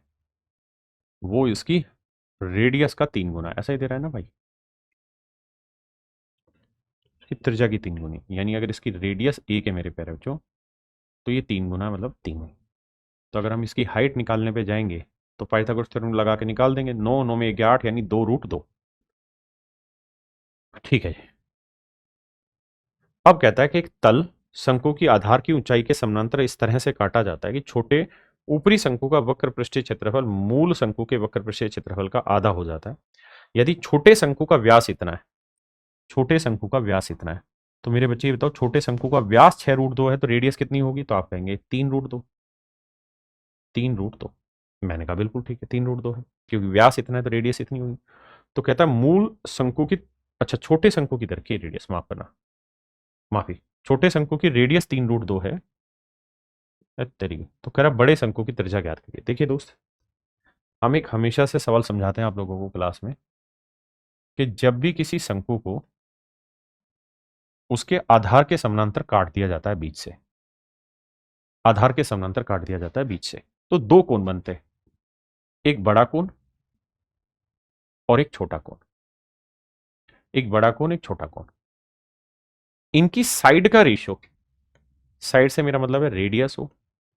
वो इसकी रेडियस का 3 गुना, ऐसा ही दे रहा है ना भाई, इसकी त्रिज्या की 3 गुनी, यानी अगर इसकी रेडियस 1 है मेरे प्यारे बच्चों तो ये 3 गुना मतलब 3। तो अगर हम इसकी हाइट निकालने पे जाएंगे तो पाइथागोरस थ्योरम लगा के निकाल देंगे, 9 9 में 8 यानी 2√2। ठीक है जी। अब कहता है कि एक तल शंकु की आधार की ऊंचाई के समानांतर इस तरह से काटा जाता है कि छोटे ऊपरी शंकु का वक्र पृष्ठीय क्षेत्रफल मूल शंकु के वक्र पृष्ठीय क्षेत्रफल का आधा हो जाता है। यदि छोटे शंकु का व्यास इतना है, छोटे शंकु का व्यास इतना है, तो मेरे बच्चे ये बताओ छोटे शंकु का व्यास 6√2 है तो रेडियस कितनी होगी, तो आप कहेंगे 3√2। 3√2, मैंने कहा बिल्कुल ठीक है 3√2 है, क्योंकि व्यास इतना है तो रेडियस इतनी होगी। तो कहता है मूल शंकु की, अच्छा छोटे शंकु की तरह की रेडियस, माफ करना, माफी, छोटे शंकु की रेडियस 3√2 है तरीके, तो कह रहा बड़े शंकु की त्रिज्या ज्ञात करिए। देखिए दोस्त, हम एक हमेशा से सवाल समझाते हैं आप लोगों को क्लास में कि जब भी किसी शंकु को उसके आधार के समानांतर काट दिया जाता है बीच से, आधार के समानांतर काट दिया जाता है बीच से, तो दो कोण बनते हैं, एक बड़ा कोण और एक छोटा कोण, एक बड़ा कोण एक छोटा कोण। इनकी साइड का रेशियो, साइड से मेरा मतलब है रेडियस हो,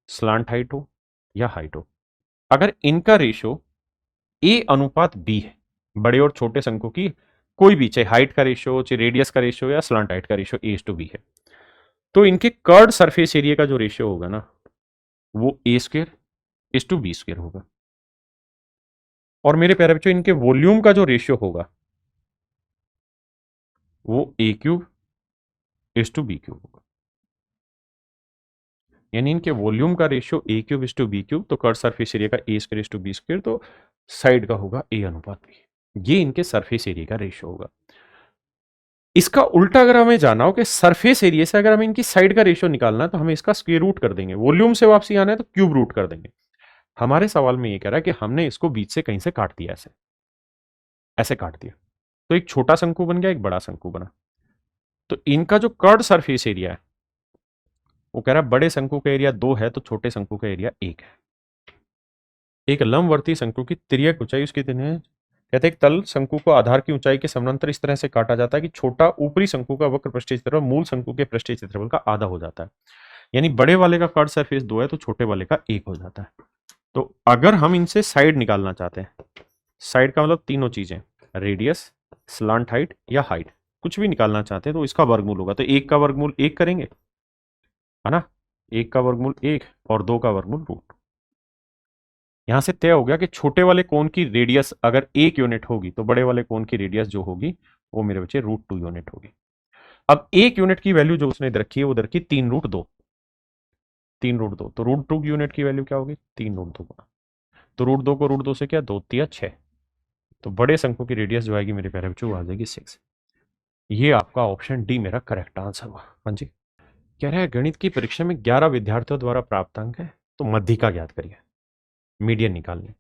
स्लांट हाइट हो या हाइट हो, अगर इनका रेशियो A/B है, बड़े और छोटे शंकु की कोई भी, चाहे हाइट का रेशियो, चाहे रेडियस का रेशियो या स्लांट हाइट का रेशियो A/B है, तो इनके कर्ड सरफेस एरिया का जो रेशियो होगा ना वो A²/B² होगा। और मेरे प्यारे बच्चों इनके वॉल्यूम का जो रेशियो होगा वो A³ होगा, यानी इनके वॉल्यूम का रेशियो A³/B³, तो कर्ड सरफेस एरिया का A²/B², तो साइड का होगा A/B। ये इनके सरफेस एरिया का रेशियो होगा। इसका उल्टा अगर हमें जाना हो कि सरफेस एरिया से अगर हमें इनकी साइड का रेशियो निकालना है तो हमें इसका स्क्वायर रूट कर देंगे, वॉल्यूम से वापसी आना है तो क्यूब रूट कर देंगे। हमारे सवाल में ये कह रहा है कि हमने इसको बीच से कहीं से काट दिया, ऐसे ऐसे काट दिया, तो एक छोटा शंकु बन गया, एक बड़ा शंकु बना। तो इनका जो कर्ड सरफेस एरिया है वो कह रहा है बड़े शंकु का एरिया 2 है तो छोटे शंकु का एरिया 1 है। एक लंबवर्ती शंकु की तिर्यक ऊंचाई उसकी है, कहते हैं एक तल शंकु को आधार की ऊंचाई के समानांतर इस तरह से काटा जाता है कि छोटा ऊपरी शंकु का वक्र पृष्ठीय क्षेत्रफल मूल शंकु के पृष्ठीय क्षेत्रफल का आधा हो जाता है। यानी बड़े वाले का कर्ड सरफेस 2 है तो छोटे वाले का 1 हो जाता है। तो अगर हम इनसे साइड निकालना चाहते हैं, साइड का मतलब तीनों चीजें, रेडियस, स्लांट हाइट या हाइट, कुछ भी निकालना चाहते हैं तो इसका वर्गमूल होगा, तो 1 का वर्गमूल 1 करेंगे, है ना, 1 का वर्गमूल 1 और 2 का वर्गमूल रूट। यहां से तय हो गया कि छोटे वाले कोण की रेडियस अगर 1 यूनिट होगी तो बड़े वाले कोण की रेडियस जो होगी वो मेरे बच्चे √2 यूनिट होगी। अब 1 यूनिट की वैल्यू जो उसने रखी है वो रखी 3√2, 3√2, तो √2 यूनिट की वैल्यू क्या होगी 3√2 गुना, तो √2 को √2 से क्या 2 तिया 6, तो बड़े शंकु की रेडियस जो आएगी मेरे प्यारे बच्चों वो आ जाएगी 6। ये आपका ऑप्शन डी मेरा करेक्ट आंसर हुआ। हाँ जी, कह रहा है गणित की परीक्षा में 11 विद्यार्थियों द्वारा प्राप्त अंक है तो मध्यिका ज्ञात करिए, मीडियन निकालनी।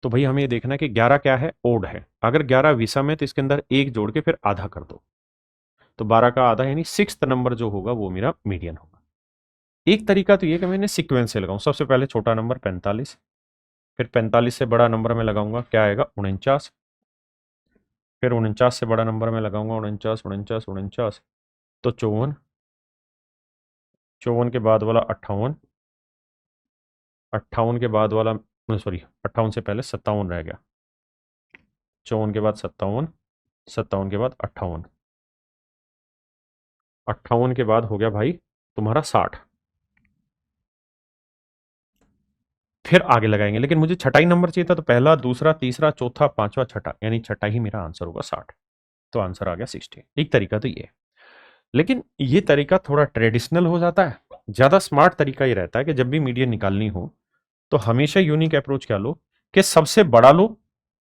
तो भाई हमें ये देखना है कि 11 क्या है, ओड है, अगर 11 विषम है तो इसके अंदर एक जोड़ के फिर आधा कर दो, तो 12 का आधा यानी 6th नंबर जो होगा वो मेरा मीडियन होगा। एक तरीका तो ये कि मैंने सीक्वेंस से लगाऊं, सबसे पहले छोटा नंबर 45, फिर 45 से बड़ा नंबर में लगाऊंगा, क्या आएगा 49, फिर 49 से बड़ा नंबर में लगाऊंगा 49 49 49, तो 54, 54 के बाद वाला 58, 58 के बाद वाला, सॉरी 58 से पहले 57 रह गया, 54 के बाद 57, 57 के बाद 58, 58 के बाद हो गया भाई तुम्हारा 60, फिर आगे लगाएंगे, लेकिन मुझे छठा ही नंबर चाहिए था, तो पहला दूसरा तीसरा चौथा पांचवा छठा, यानी छठा ही मेरा आंसर होगा 60, तो आंसर आ गया 60। एक तरीका तो ये है, लेकिन ये तरीका थोड़ा ट्रेडिशनल हो जाता है, ज्यादा स्मार्ट तरीका ये रहता है कि जब भी मीडियन निकालनी हो तो हमेशा यूनिक अप्रोच क्या लो कि सबसे बड़ा लो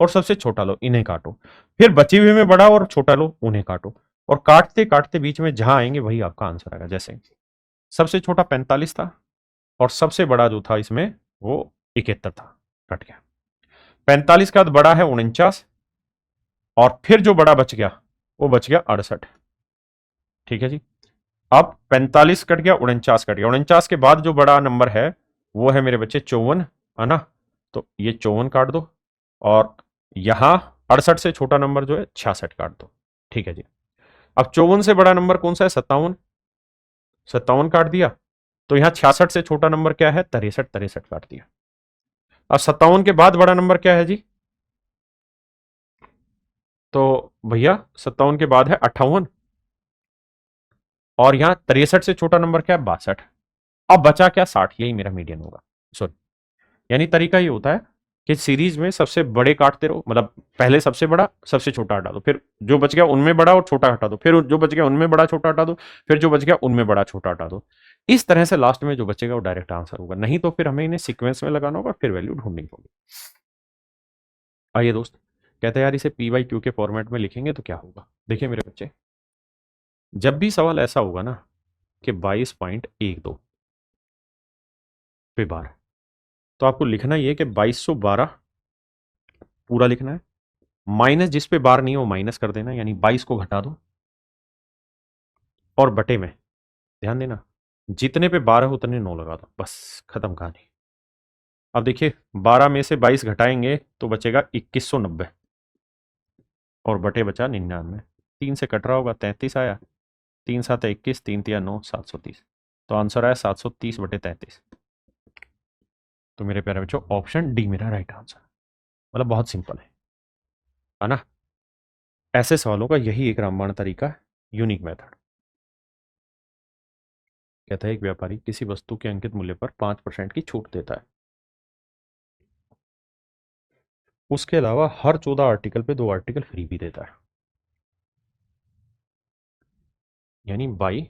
और सबसे छोटा लो, इन्हें काटो, फिर बचे हुए में बड़ा और छोटा लो उन्हें काटो, और काटते काटते बीच में जहां आएंगे वही आपका आंसर आएगा। जैसे सबसे छोटा 45 था और सबसे बड़ा जो था इसमें वो 71 था, कट गया। 45 का बड़ा है 49 और फिर जो बड़ा बच गया वो बच गया 68। ठीक है जी, अब 45 कट गया, 49 कट गया, 49 के बाद जो बड़ा नंबर है वो है मेरे बच्चे 54, है ना। तो ये 54 काट दो, और यहां 68 से छोटा नंबर जो है 66 काट दो। ठीक है जी। अब 54 से बड़ा नंबर कौन सा है? 57। 57 काट दिया। तो यहां 66 से छोटा नंबर क्या है? 63। 63 काट दिया। अब 57 के बाद बड़ा नंबर क्या है जी? तो भैया 57 के बाद है 58, और यहां 63 से छोटा नंबर क्या है? 62। अब बचा क्या? 60। यही मेरा मीडियन होगा। सॉरी, यानी तरीका ये होता है कि सीरीज में सबसे बड़े काटते रहो, मतलब पहले सबसे बड़ा सबसे छोटा हटा दो, फिर जो बच गया उनमें बड़ा और छोटा हटा दो, फिर जो बच गया उनमें बड़ा छोटा हटा दो, फिर जो बच गया उनमें बड़ा छोटा हटा दो। इस तरह से लास्ट में जो बचेगा वो डायरेक्ट आंसर होगा, नहीं तो फिर हमें इन्हें सीक्वेंस में लगाना होगा, फिर वैल्यू ढूंढनी होगी। आइए दोस्त, कहते हैं यार इसे पी वाई क्यू के फॉर्मेट में लिखेंगे तो क्या होगा। देखिए मेरे बच्चे, जब भी सवाल ऐसा होगा ना कि 22.12 पे बार, तो आपको लिखना ये कि 2212 पूरा लिखना है, माइनस जिस पे बार नहीं है वो माइनस कर देना, यानी 22 को घटा दो, और बटे में ध्यान देना जितने पे 12 उतने 9 लगा दो, बस खत्म कहानी। अब देखिए 12 में से 22 घटाएंगे तो बचेगा 2190, और बटे बचा 99। 3 से कट रहा होगा, 33 आया, 3 7 21, 3 3 9, 730। तो आंसर आया 730 बटे 33। तो मेरे प्यारे बच्चों ऑप्शन डी मेरा राइट आंसर, मतलब बहुत सिंपल है ना। ऐसे सवालों का यही एक रामबाण तरीका है, यूनिक मेथड। कहता है एक व्यापारी किसी वस्तु के अंकित मूल्य पर 5% की छूट देता है, उसके अलावा हर 14 आर्टिकल पे 2 आर्टिकल फ्री भी देता है, यानी बाई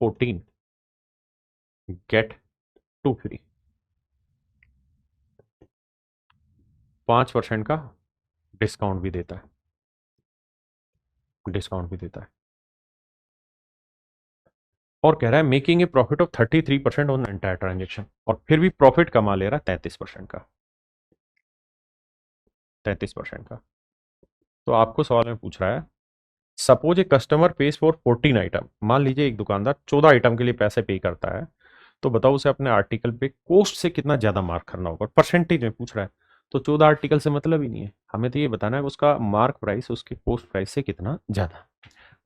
14 गेट 2 फ्री। 5% का डिस्काउंट भी देता है, डिस्काउंट भी देता है, और कह रहा है making a profit of 33% on entire transaction, और फिर भी प्रॉफिट कमा ले रहा है 33% का, 33% का। तो आपको सवाल में पूछ रहा है, suppose a customer page for 14 item, मान लीजिए एक दुकानदार 14 आइटम के लिए पैसे पे करता है, तो बताओ उसे अपने आर्टिकल पे कोस्ट से कितना ज्यादा मार्क करना होगा, परसेंटेज में पूछ रहा है। तो 14 आर्टिकल से मतलब ही नहीं है, हमें तो ये बताना है कि उसका मार्क प्राइस उसके पोस्ट प्राइस से कितना ज्यादा।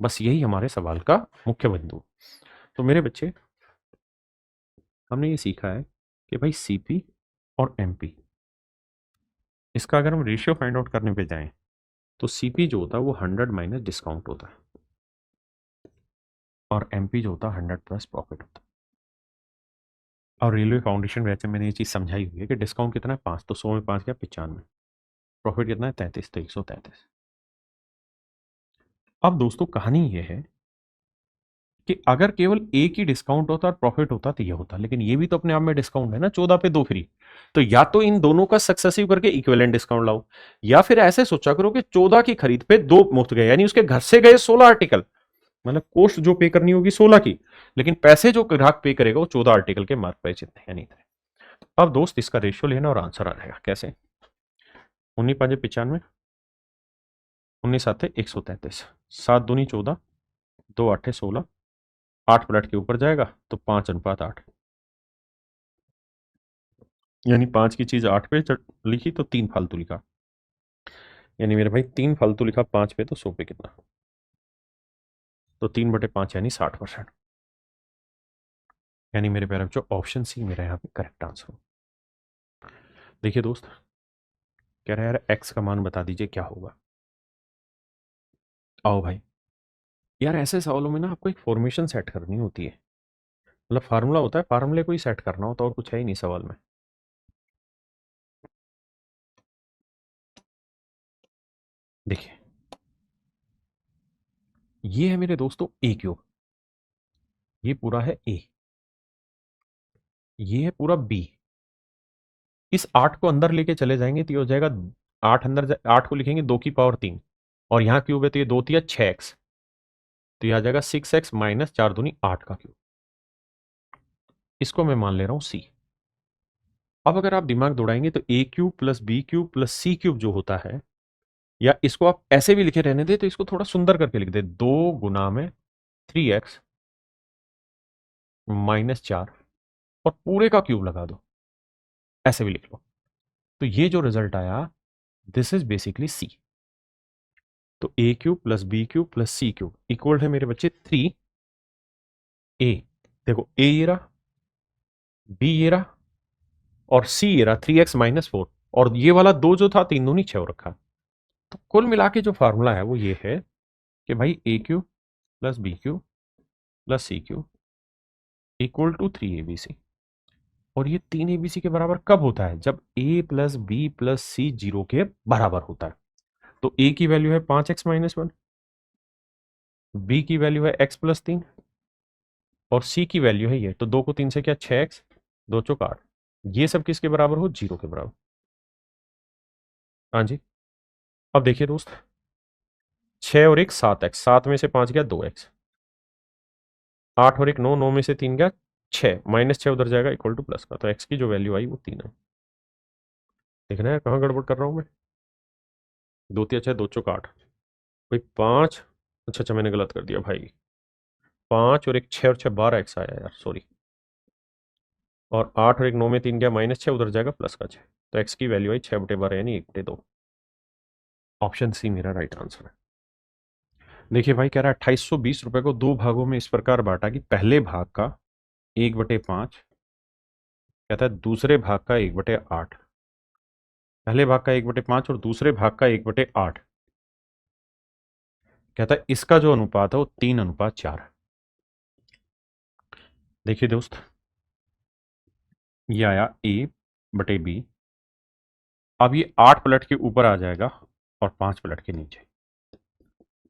बस यही हमारे सवाल का मुख्य बिंदु। तो मेरे बच्चे, हमने ये सीखा है कि भाई सीपी और एमपी, इसका अगर हम रेशियो फाइंड आउट करने पे जाएं तो सीपी जो होता है वो 100 माइनस डिस्काउंट होता है, और एमपी जो होता है 100 प्लस प्रॉफिट होता है। और रेलवे फाउंडेशन वैसे मैंने ये चीज़ समझाई हुई है कि डिस्काउंट कितना है 5, तो 100 में 5 क्या 95, प्रॉफिट कितना है 33, तो 133। अब दोस्तों कहानी ये है कि अगर केवल एक ही डिस्काउंट होता और प्रॉफिट होता तो ये होता, लेकिन ये भी तो अपने आप में डिस्काउंट है ना, 14 पे 2 फ्री। तो या तो इन दोनों का सक्सेसिव करके इक्विवेलेंट डिस्काउंट लाओ, या फिर ऐसे सोचा करो कि 14 की खरीद पे 2 मुफ्त गए, यानी उसके घर से गए 16 आर्टिकल, मतलब कॉस्ट जो पे करनी होगी 16 की, लेकिन पैसे जो ग्राहक पे करेगा वो 14 आर्टिकल के मार्क प्राइस जितने, यानी इतने। अब दोस्त इसका रेशियो लेना और आंसर आ जाएगा कैसे। 19 5 95, 19 7 133, 7 दूनी 14, 2 8 16, 8 पलट के ऊपर जाएगा तो 5:8, यानी 5 की चीज 8 पे लिखी तो 3 फालतू लिखा, यानी मेरे भाई 3 फालतू लिखा 5 पे, तो 100 पे कितना, तो 3/5 यानी 60%। यानी मेरे प्यारे बच्चों ऑप्शन सी मेरा यहाँ पे करेक्ट आंसर हो। देखिए दोस्त, कह रहा है यार एक्स का मान बता दीजिए क्या होगा। आओ भाई, यार ऐसे सवालों में ना आपको एक फॉर्मेशन सेट करनी होती है, मतलब फार्मूला होता है, फार्मूले को ही सेट करना होता है, और कुछ है ही नहीं सवाल में। देखिए ये है मेरे दोस्तों ए क्यूब, ये पूरा है ए, ये है पूरा बी। इस 8 को अंदर लेके चले जाएंगे तो ये हो जाएगा 8, अंदर 8 को लिखेंगे 2 की पावर 3, और यहां क्यूब है तो ये 2 × 3 = 6x, तो ये आ जाएगा 6x माइनस 4 दूनी 8 का क्यूब। इसको मैं मान ले रहा हूं सी। अब अगर आप दिमाग दौड़ाएंगे तो A cube plus B cube plus C cube जो होता है, या इसको आप ऐसे भी लिखे रहने दे तो इसको थोड़ा सुंदर करके लिख दे, 2 × 3x -4 और पूरे का क्यूब लगा दो, ऐसे भी लिख लो। तो ये जो रिजल्ट आया, दिस इज बेसिकली सी। तो A cube plus B cube plus C cube equal है मेरे बच्चे 3 ए। देखो ए ये रहा, बी ये रहा और सी ये रहा 3x-4, और ये वाला 2 जो था 3 दूनी 6 हो रखा। तो कुल मिला के जो फार्मूला है वो ये है कि भाई A cube plus B cube plus C cube equal to 3abc। और ये 3abc के बराबर कब होता है? जब a प्लस बी प्लस सी 0 के बराबर होता है। तो a की वैल्यू है 5x-1, b की वैल्यू है x प्लस 3 और c की वैल्यू है ये, तो 2 को 3 से क्या 6x, 2 चौक 8। ये सब किसके बराबर हो? 0 के बराबर। हाँ जी। अब देखिए दोस्त, 6 और 1 7x, 7 में से 5 गया 2x, 8 और 1 9, 9 में से 3 गया 6, -6 उधर जाएगा इक्वल टू प्लस का, तो x की जो वैल्यू आई वो 3 है। देखना है कहाँ गड़बड़ कर रहा हूँ मैं। 2 3 6 2 चौक 8 भाई 5, अच्छा मैंने गलत कर दिया भाई। 5 और 1 6 और 6 12x आया यार, सॉरी। और 8 और 1 9 में 3 गया -6 उधर जाएगा प्लस का 6, तो x की वैल्यू आई 6/12 यानी 1/2। ऑप्शन सी मेरा राइट आंसर है। देखिए भाई, कह रहा है 2820 रुपए को 2 भागों में इस प्रकार बांटा कि पहले भाग का 1/5, कहता है दूसरे भाग का 1/8। पहले भाग का 1/5 और दूसरे भाग का 1/8। कहता है इसका जो अनुपात है वो 3:4 है। देखिए दोस्त, ये आया a/b। अब ये 8 पलट के ऊपर आ जाएगा और 5 पलट के नीचे।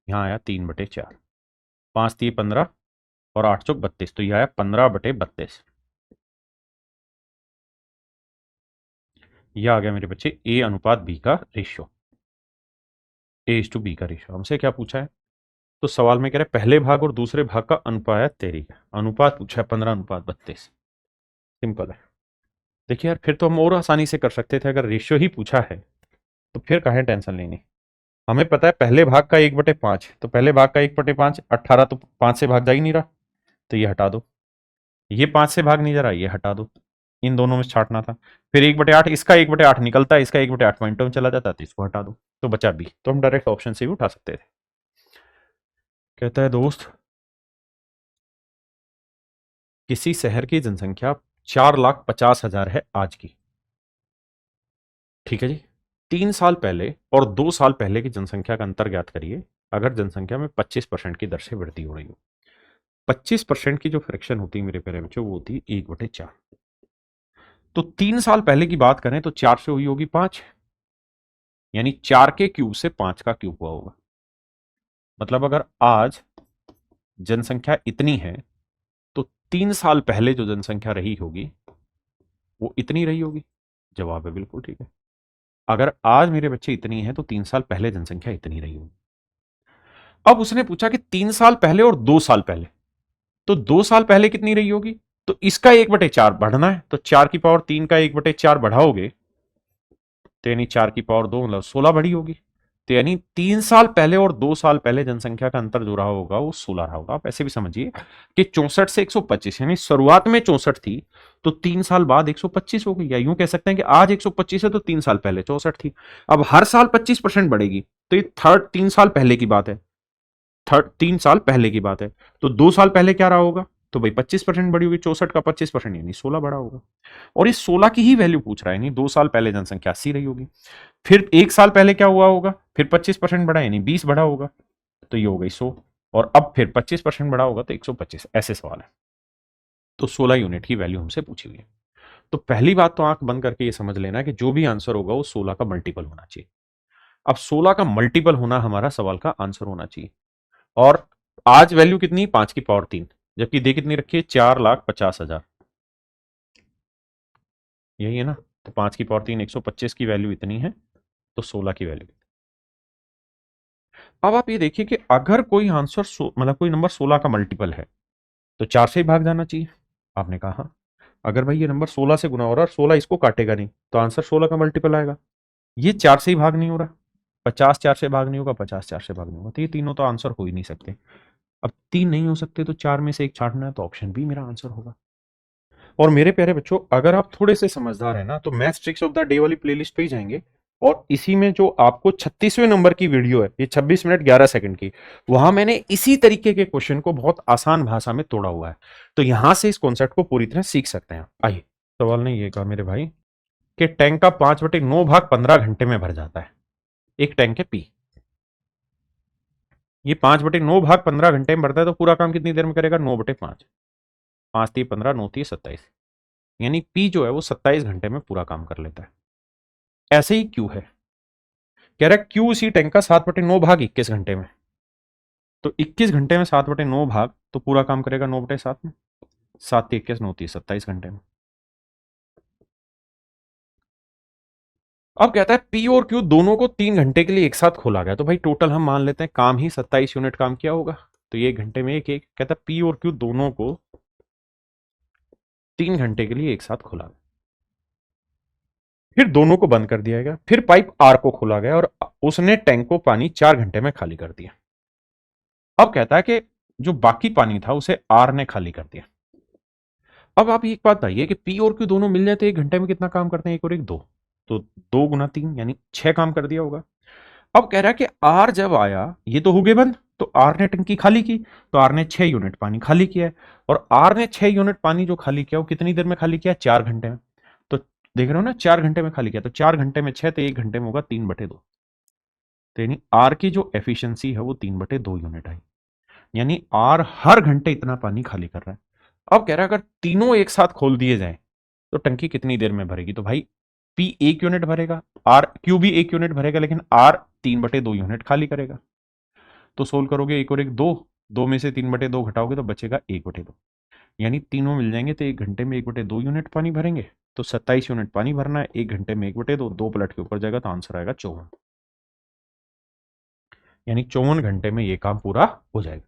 यहाँ आया 3/4, 5 3 15 और 8 चौक 32, तो ये आया 15/32। यह आ गया मेरे बच्चे a अनुपात b का रेशियो, a/b का रेशियो। हमसे क्या पूछा है? तो सवाल में कह रहे पहले भाग और दूसरे भाग का अनुपात तेरी है, अनुपात पूछा है 15:32। सिंपल है। देखिए यार, फिर तो हम और आसानी से कर सकते थे, अगर रेशियो ही पूछा है तो फिर काहे टेंशन लेनी। हमें पता है पहले भाग का 1/5, तो पहले भाग का 1/5 18, तो 5 से भाग जा ही नहीं रहा, तो ये हटा दो। ये 5 से भाग नहीं जा रहा, ये हटा दो। इन दोनों में छांटना था। फिर 1/8, इसका 1/8 निकलता है, इसका 1/8 पॉइंटों में चला जाता है, तो इसको हटा दो, तो बचा बी। तो हम डायरेक्ट ऑप्शन से भी उठा सकते थे। कहता है दोस्त, किसी शहर की जनसंख्या 4,50,000 है आज की। ठीक है जी। 3 साल पहले और 2 साल पहले की जनसंख्या का अंतर ज्ञात करिए अगर जनसंख्या में 25% की दर से वृद्धि हो रही हो। 25% की जो फ्रैक्शन होती है मेरे प्यारे बच्चों, वो होती है 1/4। तो 3 साल पहले की बात करें तो 4 से हुई होगी 5, यानी 4 के क्यूब से 5 का क्यूब हुआ होगा। मतलब अगर आज जनसंख्या इतनी है तो 3 साल पहले जो जनसंख्या रही होगी वो इतनी रही होगी। जवाब है बिल्कुल ठीक है। अगर आज मेरे बच्चे इतनी है तो 3 साल पहले जनसंख्या इतनी रही होगी। अब उसने पूछा कि 3 साल पहले और 2 साल पहले, तो 2 साल पहले कितनी रही होगी? तो इसका 1/4 बढ़ना है, तो 4 की पावर 3 का 1/4 बढ़ाओगे तो यानी 4 की पावर 2 मतलब 16 बढ़ी होगी। तो यानी 3 साल पहले और 2 साल पहले जनसंख्या का अंतर जो रहा होगा वो 16 रहा होगा। आप ऐसे भी समझिए कि 64 से 125, यानी शुरुआत में 64 थी तो 3 साल बाद 125 हो गई, या यूं कह सकते हैं कि आज 125 है तो 3 साल पहले 64 थी। अब हर साल 25% बढ़ेगी, तो ये थर्ड 3 साल पहले की बात है। 3 साल पहले की बात है, तो 2 साल पहले क्या रहा होगा? तो भाई 25% बढ़ी होगी, 64 का 25% यानी 16 बढ़ा होगा। और इस 16 की ही वैल्यू पूछ रहा है, यानी 2 साल पहले जनसंख्या 80 रही होगी। फिर 1 साल पहले क्या हुआ होगा? फिर 25% बढ़ा यानी 20 बढ़ा होगा, तो ये हो गई 100। और अब फिर 25% बढ़ा होगा तो 125। ऐसे सवाल है। तो 16 यूनिट की वैल्यू हमसे पूछी हुई है। तो पहली बात तो आंख बंद करके ये समझ लेना कि जो भी आंसर होगा वो 16 का मल्टीपल होना चाहिए। अब 16 का मल्टीपल होना हमारा सवाल का आंसर होना चाहिए। और आज वैल्यू कितनी? 5 की पावर 3, जबकि दे कितनी रखी है? 4,50,000। यही है ना? तो 5 की पावर 3 125 की वैल्यू इतनी है, तो 16 की वैल्यू। अब आप ये देखिए कि अगर कोई आंसर मतलब कोई नंबर 16 का मल्टीपल है तो 4 से ही भाग जाना चाहिए। आपने कहा हाँ। अगर भाई ये नंबर 16 से गुना हो रहा है और 16 इसको काटेगा नहीं तो आंसर 16 का मल्टीपल आएगा। ये 4 से ही भाग नहीं हो रहा, 50 4 से भाग नहीं होगा, 50 4 से भाग नहीं होगा, तो ये तीनों तो आंसर हो ही नहीं सकते। अब 3 नहीं हो सकते तो 4 में से एक छांटना है, तो ऑप्शन बी मेरा आंसर होगा। और मेरे प्यारे बच्चों, अगर आप थोड़े से समझदार हैं ना, तो maths tricks of the day वाली प्लेलिस्ट पे ही जाएंगे, और इसी में जो आपको 36वें नंबर की वीडियो है, ये 26 मिनट 11 सेकंड की, वहां मैंने इसी तरीके के क्वेश्चन को बहुत आसान भाषा में तोड़ा हुआ है, तो यहां से इस कॉन्सेप्ट को पूरी तरह सीख सकते हैं। आइए, सवाल ने ये कहा मेरे भाई कि टैंक का 5/9 भाग 15 घंटे में भर जाता है। एक टैंक है पी, ये 5/9 भाग 15 घंटे में भरता है, तो पूरा काम कितनी देर में करेगा? 9/5, 5 3 15, 9 3 27, यानी पी जो है वो 27 घंटे में पूरा काम कर लेता है। ऐसे ही क्यू है, कह रहा है क्यू इसी टैंक का 7/9 भाग 21 घंटे में, तो 21 घंटे में 7/9 भाग, तो पूरा काम करेगा 9/7 में, 7 21 9 30 27 घंटे में। अब कहता है पी और क्यू दोनों को 3 घंटे के लिए एक साथ खोला गया, तो भाई टोटल हम मान लेते हैं काम ही 27 यूनिट काम किया होगा, तो ये 1 घंटे में एक एक, कहता है पी और क्यू दोनों को 3 घंटे के लिए एक साथ खोला गया, फिर दोनों को बंद कर दिया गया, फिर पाइप आर को खोला गया और उसने टैंक को पानी 4 घंटे में खाली कर दिया। अब कहता है कि जो बाकी पानी था उसे आर ने खाली कर दिया। अब आप एक बात बताइए कि पी और क्यू दोनों मिल जाए तो 1 घंटे में कितना काम करते हैं? एक और एक दो, तो 2 × 3 यानी 6 काम कर दिया होगा। अब कह रहा है कि आर जब आया, ये तो हो गए बंद, तो आर ने टंकी खाली की, तो आर ने 6 यूनिट पानी खाली किया है, और आर ने 6 यूनिट पानी जो खाली किया वो कितनी देर में खाली किया? 4 घंटे में। तो देख रहे हो ना, 4 घंटे में खाली किया, तो 4 घंटे में 6, तो 1 घंटे में होगा 3/2, तो यानी आर की जो एफिशिएंसी है वो 3/2 यूनिट आई, यानी आर हर घंटे इतना पानी खाली कर रहा है। अब कह रहा है अगर तीनों एक साथ खोल दिए जाए तो टंकी कितनी देर में भरेगी? तो भाई पी 1 यूनिट भरेगा, आर क्यू भी 1 यूनिट भरेगा, लेकिन आर 3/2 यूनिट खाली करेगा। तो सोल्व करोगे, एक और एक दो, दो में से 3/2 घटाओगे तो बचेगा 1/2, यानी तीनों मिल जाएंगे तो 1 घंटे में 1/2 यूनिट पानी भरेंगे, तो 27 यूनिट पानी भरना है, 1 घंटे में 1/2, दो पलट के ऊपर जाएगा तो आंसर आएगा 54, यानी 54 घंटे में ये काम पूरा हो जाएगा।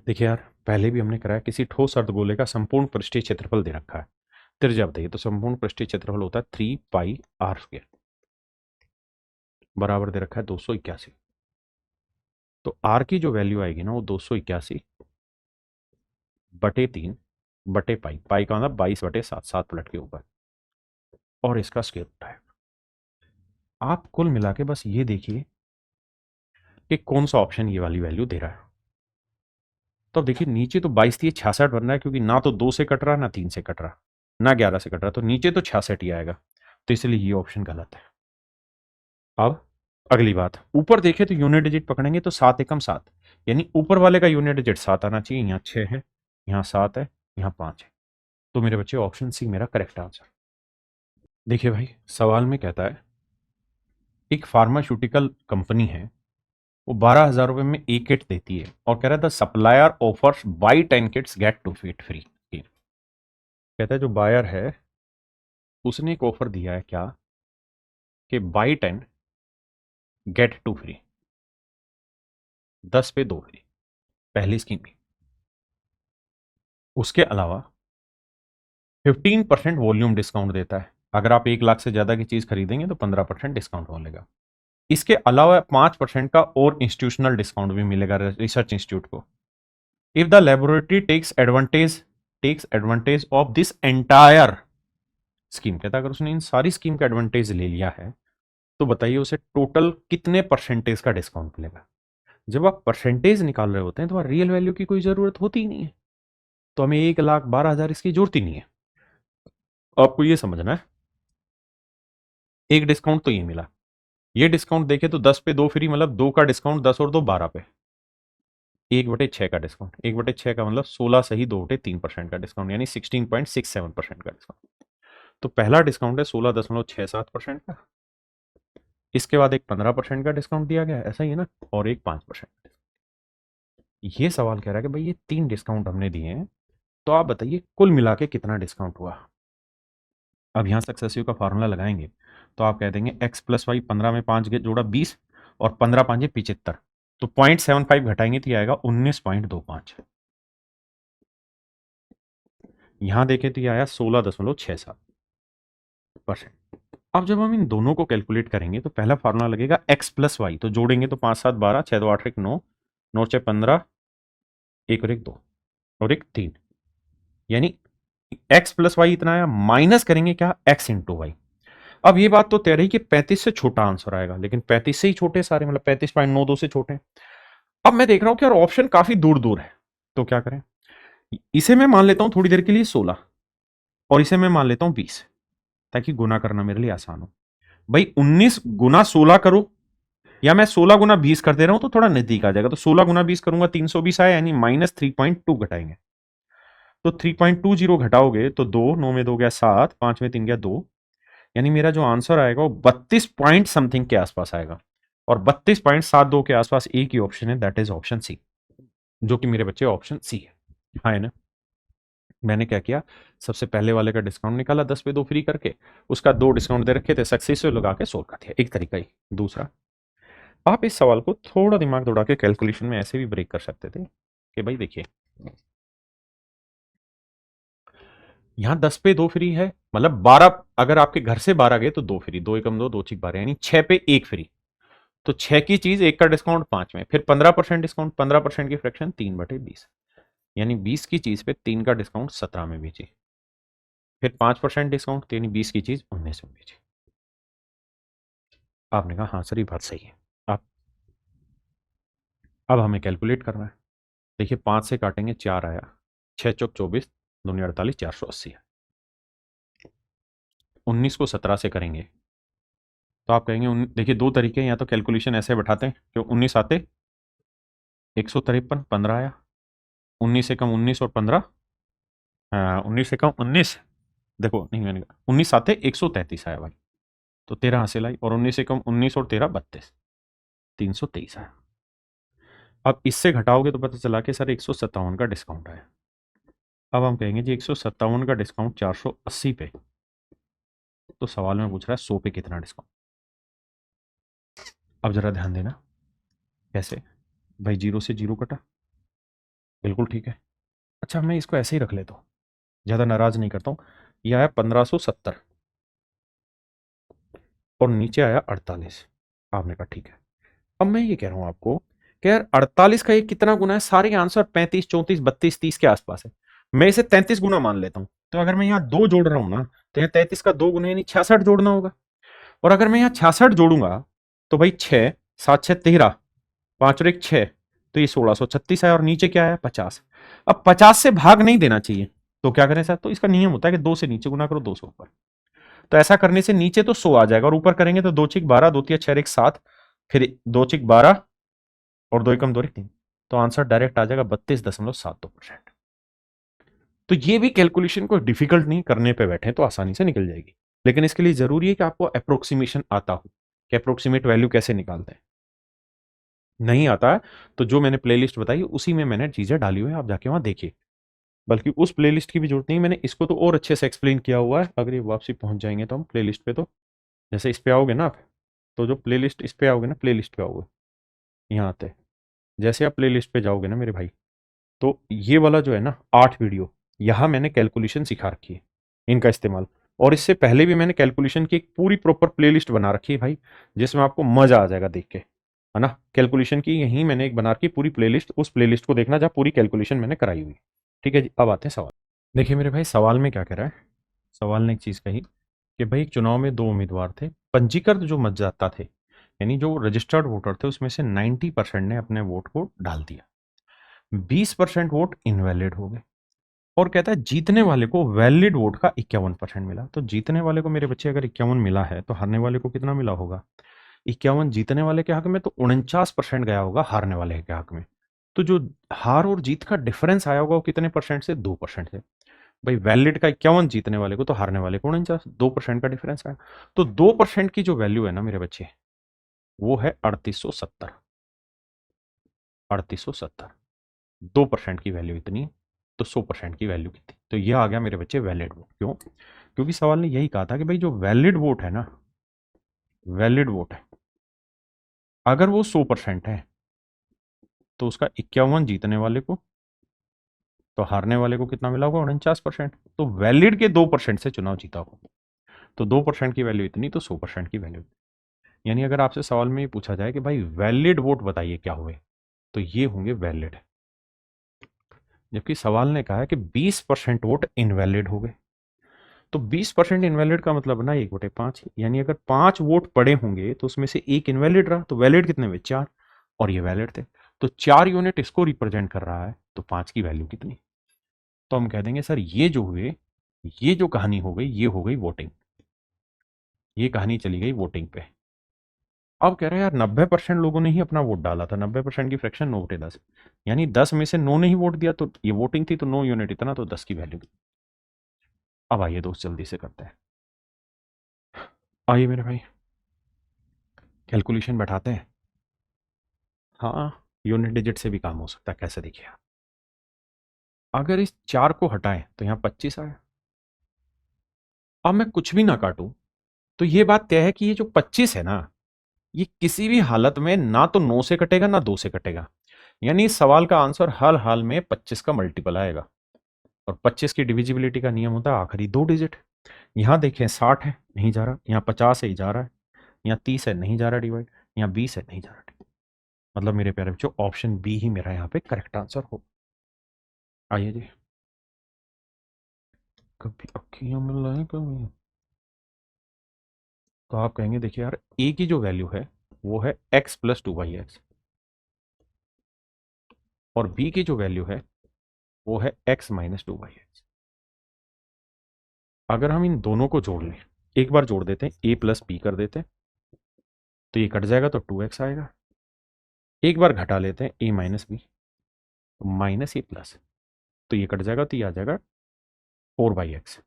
देखिए यार, पहले भी हमने कराया, किसी ठोस अर्धगोले का संपूर्ण पृष्ठीय क्षेत्रफल दे रखा है, त्रिज्या बताइए, तो संपूर्ण पृष्ठीय क्षेत्रफल होता है 3πr² बराबर दे रखा है 281, तो आर की जो वैल्यू आएगी ना वो 281/3/पाई, पाई का मतलब 22/7, 7 पलट के ऊपर, और इसका स्क्वायर रूट है। आप कुल मिला के बस ये देखिए कि कौन सा ऑप्शन ये वाली वैल्यू दे रहा है। तो अब देखिए, नीचे तो 22 थी, 66 बन रहा है, क्योंकि ना तो 2 से कट रहा, ना 3 से कट रहा, ना 11 से कट रहा, तो नीचे तो 66 ही आएगा, तो इसलिए ये ऑप्शन गलत है। अब अगली बात, ऊपर देखे तो यूनिट डिजिट पकड़ेंगे तो 7 एकम 7, यानी ऊपर वाले का यूनिट डिजिट 7 आना चाहिए, यहाँ 6 है, यहाँ 7 है, यहाँ 5 है, तो मेरे बच्चे ऑप्शन सी मेरा करेक्ट आंसर। देखिए भाई, सवाल में कहता है एक फार्मास्यूटिकल कंपनी है, वो 12,000 रुपए में एक किट देती है, और कह रहा था supplier offers buy 10 kits get 2 feet free. कहता है जो बायर है उसने एक ऑफर दिया है क्या, कि बाई 10 गेट 2 फ्री, 10 पे 2 फ्री, पहली स्कीम की। उसके अलावा 15% वॉल्यूम डिस्काउंट देता है, अगर आप 1 लाख से ज्यादा की चीज खरीदेंगे तो 15% डिस्काउंट मिलेगा। इसके अलावा 5% का और इंस्टीट्यूशनल डिस्काउंट भी मिलेगा रिसर्च इंस्टीट्यूट को, if the laboratory takes advantage of this entire scheme. कहता है अगर उसने इन सारी स्कीम का एडवांटेज ले लिया है तो बताइए उसे टोटल कितने परसेंटेज का डिस्काउंट मिलेगा। जब आप परसेंटेज निकाल रहे होते हैं तो रियल वैल्यू की कोई जरूरत होती ही नहीं है, तो हमें 1,12,000 इसकी जरूरत ही नहीं है। आपको ये समझना है, एक डिस्काउंट तो ये मिला, ये डिस्काउंट देखे तो 10 पे 2 फ्री, मतलब 2 का डिस्काउंट, 10 और 2 12 पे, 1/6 का डिस्काउंट, 1/6 का मतलब 16 सही 2/3% का डिस्काउंट, यानी 16.67% का डिस्काउंट। तो पहला डिस्काउंट है 16.67% का, इसके बाद एक 15% का डिस्काउंट दिया गया, ऐसा ही है ना, और एक 5%। ये सवाल कह रहा है कि भाई ये 3 डिस्काउंट हमने दिए हैं, तो आप बताइए कुल मिला के कितना डिस्काउंट हुआ। अब यहाँ सक्सेसिव का फॉर्मूला लगाएंगे तो आप कह देंगे x + y, 15 में 5 जोड़ा 20, और 15 5 75, तो 0.75 घटाएंगे तो ये आएगा 19.25। यहां देखें तो ये आया 16.67%। अब जब हम इन दोनों को कैलकुलेट करेंगे तो पहला फार्मूला लगेगा x + y, तो जोड़ेंगे तो 5 7 12, 6 2 8 1 9, 9 6 15, एक और एक 2 और एक 3, यानी x प्लस वाई इतना आया, माइनस करेंगे क्या, x इंटू वाई। अब ये बात तो तय रही कि 35 से छोटा आंसर आएगा, लेकिन 35 से ही छोटे सारे, मतलब 35.92 से छोटे हैं। अब मैं देख रहा हूं कि यार ऑप्शन काफी दूर दूर है, तो क्या करें, इसे मैं मान लेता हूं थोड़ी देर के लिए 16 और इसे मैं मान लेता हूं 20, ताकि गुना करना मेरे लिए आसान हो। भाई 19 गुना 16 करो, या मैं 16 गुना 20 कर दे रहा हूं तो थोड़ा नजदीक आ जाएगा, तो 16 गुना 20 करूंगा 320 आया, यानी -3.2 घटाएंगे। तो 3.20 घटाओगे तो 2, 9 में 2 गया 7, 5 में 3 गया 2, यानी मेरा जो आंसर आएगा वो 32 पॉइंट समथिंग के आसपास आएगा। और 32.72 के आसपास एक ही ऑप्शन है, दैट इज ऑप्शन सी, जो कि मेरे बच्चे ऑप्शन सी है। हाँ है ना। मैंने क्या किया, सबसे पहले वाले का डिस्काउंट निकाला 10 पे 2 फ्री करके, उसका 2 डिस्काउंट दे रखे थे, सक्सेसफुल लगा के सोल्व कर दिया, एक तरीका ही। दूसरा, आप इस सवाल को थोड़ा दिमाग दौड़ा के कैलकुलेशन में ऐसे भी ब्रेक कर सकते थे कि भाई देखिए, यहां 10 पे 2 फ्री है, मतलब 12, अगर आपके घर से 12 गए तो 2 फ्री, 2 एकम 2, 2 चिक 12, यानी 6 पे 1 फ्री। तो 6 की चीज 1 का डिस्काउंट 5 में, फिर 15% डिस्काउंट, 15% की फ्रैक्शन 3/20, यानी 20 की चीज पे 3 का डिस्काउंट 17 में बेची, फिर 5% डिस्काउंट, यानी 20 की चीज 19 में बेची। आपने कहा हाँ सर ये बात सही है। आप, अब हमें कैलकुलेट करना है। देखिए 5 से काटेंगे 4 आया, 6 चौक 24, दूनी 48, 480 है। 19 को 17 से करेंगे तो आप कहेंगे देखिए दो तरीके हैं, या तो कैलकुलेशन ऐसे बैठाते हैं कि 19 आते 153, 15 आया, 19 से कम 19 और 15, 19 से कम 19, देखो नहीं मैंने 19 आते 133 आया भाई, तो 13 हासिल आई, और 19 से कम 19 और 13 32, 323 आया। अब इससे घटाओगे तो पता चला कि सर 157 का डिस्काउंट आया। अब हम कहेंगे जी 157 का डिस्काउंट 480 पे, तो सवाल में पूछ रहा है 100 पे कितना डिस्काउंट। अब जरा ध्यान देना, कैसे भाई, 0 से 0 कटा, बिल्कुल ठीक है। अच्छा मैं इसको ऐसे ही रख लेता हूँ, ज़्यादा नाराज नहीं करता हूँ। ये आया 1570 और नीचे आया 48। आपने कहा ठीक है। अब मैं ये कह रहा हूँ आपको कि यार 48 का ये कितना गुना है, सारे आंसर 35, 34, 32, 30 के आसपास है, मैं इसे 33 गुना मान लेता हूँ। तो अगर मैं यहाँ 2 जोड़ रहा हूँ ना, तो यहाँ 33 का 2 गुना यानी 66 जोड़ना होगा। और अगर मैं यहाँ 66 जोड़ूंगा तो भाई 6, 7 6 13, 5 और 1 6, तो ये 1636 है, और नीचे क्या है 50। अब 50 से भाग नहीं देना चाहिए, तो क्या करें सर, तो इसका नियम होता है कि 2 से नीचे गुना करो, 2 से ऊपर। तो ऐसा करने से नीचे तो 100 आ जाएगा, और ऊपर करेंगे तो 2 चिक 12, 2 तिया 6 1 7, फिर 2 चिक 12 और 2 एकम 2 3, तो आंसर डायरेक्ट आ जाएगा 32.72%। तो ये भी कैलकुलेशन को डिफिकल्ट नहीं, करने पे बैठे तो आसानी से निकल जाएगी, लेकिन इसके लिए जरूरी है कि आपको अप्रोक्सीमेशन आता हो कि अप्रोक्सीमेट वैल्यू कैसे निकालते हैं। नहीं आता है तो जो मैंने प्लेलिस्ट बताई उसी में मैंने चीजें डाली हुई है, आप जाके वहां देखिए। बल्कि उस प्लेलिस्ट की भी जरूरत नहीं, मैंने इसको तो और अच्छे से एक्सप्लेन किया हुआ है। अगर ये वापसी पहुंच जाएंगे तो हम प्लेलिस्ट पे, तो जैसे इस पे आओगे ना आप, तो जो प्लेलिस्ट इस पे आओगे ना, प्लेलिस्ट पे आओगे, यहाँ आते जैसे आप प्लेलिस्ट पे जाओगे ना मेरे भाई, तो ये वाला जो है ना 8 वीडियो, यहाँ मैंने कैलकुलेशन सिखा रखी है, इनका इस्तेमाल। और इससे पहले भी मैंने कैलकुलेशन की एक पूरी प्रॉपर प्लेलिस्ट बना रखी है भाई, जिसमें आपको मजा आ जाएगा देख के, है ना। कैलकुलेशन की यहीं मैंने एक बना रखी पूरी प्लेलिस्ट, उस प्लेलिस्ट को देखना जहाँ पूरी कैलकुलेशन मैंने कराई हुई। ठीक है जी, अब आते हैं सवाल। देखिए मेरे भाई सवाल में क्या कह रहा है, सवाल ने एक चीज़ कही कि भाई चुनाव में 2 उम्मीदवार थे, पंजीकृत जो मतदाता थे, यानी जो रजिस्टर्ड वोटर थे, उसमें से 90% ने अपने वोट को डाल दिया, 20% वोट इनवैलिड हो गए। और कहता है जीतने वाले को वैलिड वोट का 51% मिला। तो जीतने वाले को मेरे बच्चे अगर 51 मिला है, तो हारने वाले को कितना मिला होगा, 51 जीतने वाले के हक में, तो 49% गया होगा हारने वाले के हक में। तो जो हार और जीत का डिफरेंस आया होगा वो कितने परसेंट से, 2% से। भाई वैलिड का 51 जीतने वाले को, तो हारने वाले को 49, 2% का डिफरेंस आया। तो 2% की जो वैल्यू है ना मेरे बच्चे, वो है 3870। 3870, 2% की वैल्यू इतनी, तो 100% की वैल्यू कितनी, तो ये आ गया मेरे बच्चे वैलिड वोट। क्यों, क्योंकि सवाल ने यही कहा था कि भाई जो वैलिड वोट है ना, वैलिड वोट है, अगर वो 100% है, तो उसका 51 जीतने वाले को, तो हारने वाले को कितना मिला होगा, 49%। तो वैलिड के 2% से चुनाव जीता होगा, तो 2% की वैल्यू इतनी, तो 100% की वैल्यू। यानी अगर आपसे सवाल में ये पूछा जाए कि भाई वैलिड वोट बताइए क्या हुए, तो ये होंगे वैलिड। जबकि सवाल ने कहा है कि 20% वोट इनवैलिड हो गए। तो 20% इनवैलिड का मतलब ना 1/5, यानी अगर 5 वोट पड़े होंगे तो उसमें से एक इनवैलिड रहा, तो वैलिड कितने हुए? 4, और ये वैलिड थे। तो 4 यूनिट इसको रिप्रेजेंट कर रहा है, तो 5 की वैल्यू कितनी? तो हम कह देंगे सर ये जो हुए, ये जो कहानी हो गई, ये हो गई वोटिंग, ये कहानी चली गई वोटिंग पे। अब कह रहे हैं यार 90% लोगों ने ही अपना वोट डाला था, 90% की फ्रैक्शन 9 बटे 10, यानी 10 में से 9 ने ही वोट दिया, तो ये वोटिंग थी, तो 9 यूनिट इतना, तो 10 की वैल्यू। अब आइए दोस्त जल्दी से करते हैं, आइए मेरे भाई कैलकुलेशन बैठाते हैं। हाँ, यूनिट डिजिट से भी काम हो सकता है, कैसे देखिए आप। अगर इस 4 को हटाएं तो यहां 25 आया। अब मैं कुछ भी ना काटूं तो ये बात तय है कि ये जो 25 है ना, ये किसी भी हालत में ना तो 9 से कटेगा ना 2 से कटेगा, यानी इस सवाल का आंसर हर हाल में 25 का मल्टीपल आएगा। और 25 की डिविजिबिलिटी का नियम होता है आखिरी 2 डिजिट। यहां देखें 60 है, नहीं जा रहा, यहां 50 है, जा रहा है, यहां 30 है, नहीं जा रहा डिवाइड, यहां 20 है, नहीं जा रहा। मतलब मेरे प्यारे बच्चों ऑप्शन बी ही मेरा यहाँ पे करेक्ट आंसर हो। आइए जी, कभी अखियां मिलाएं कभी। तो आप कहेंगे देखिए यार ए की जो वैल्यू है वो है x प्लस 2y(x), और बी की जो वैल्यू है वो है x माइनस 2y(x). अगर हम इन दोनों को जोड़ लें, एक बार जोड़ देते हैं, a प्लस बी कर देते हैं, तो ये कट जाएगा तो 2x आएगा। एक बार घटा लेते हैं a माइनस बी, तो माइनस ए प्लस, तो ये कट जाएगा, तो ये आ जाएगा 4/x।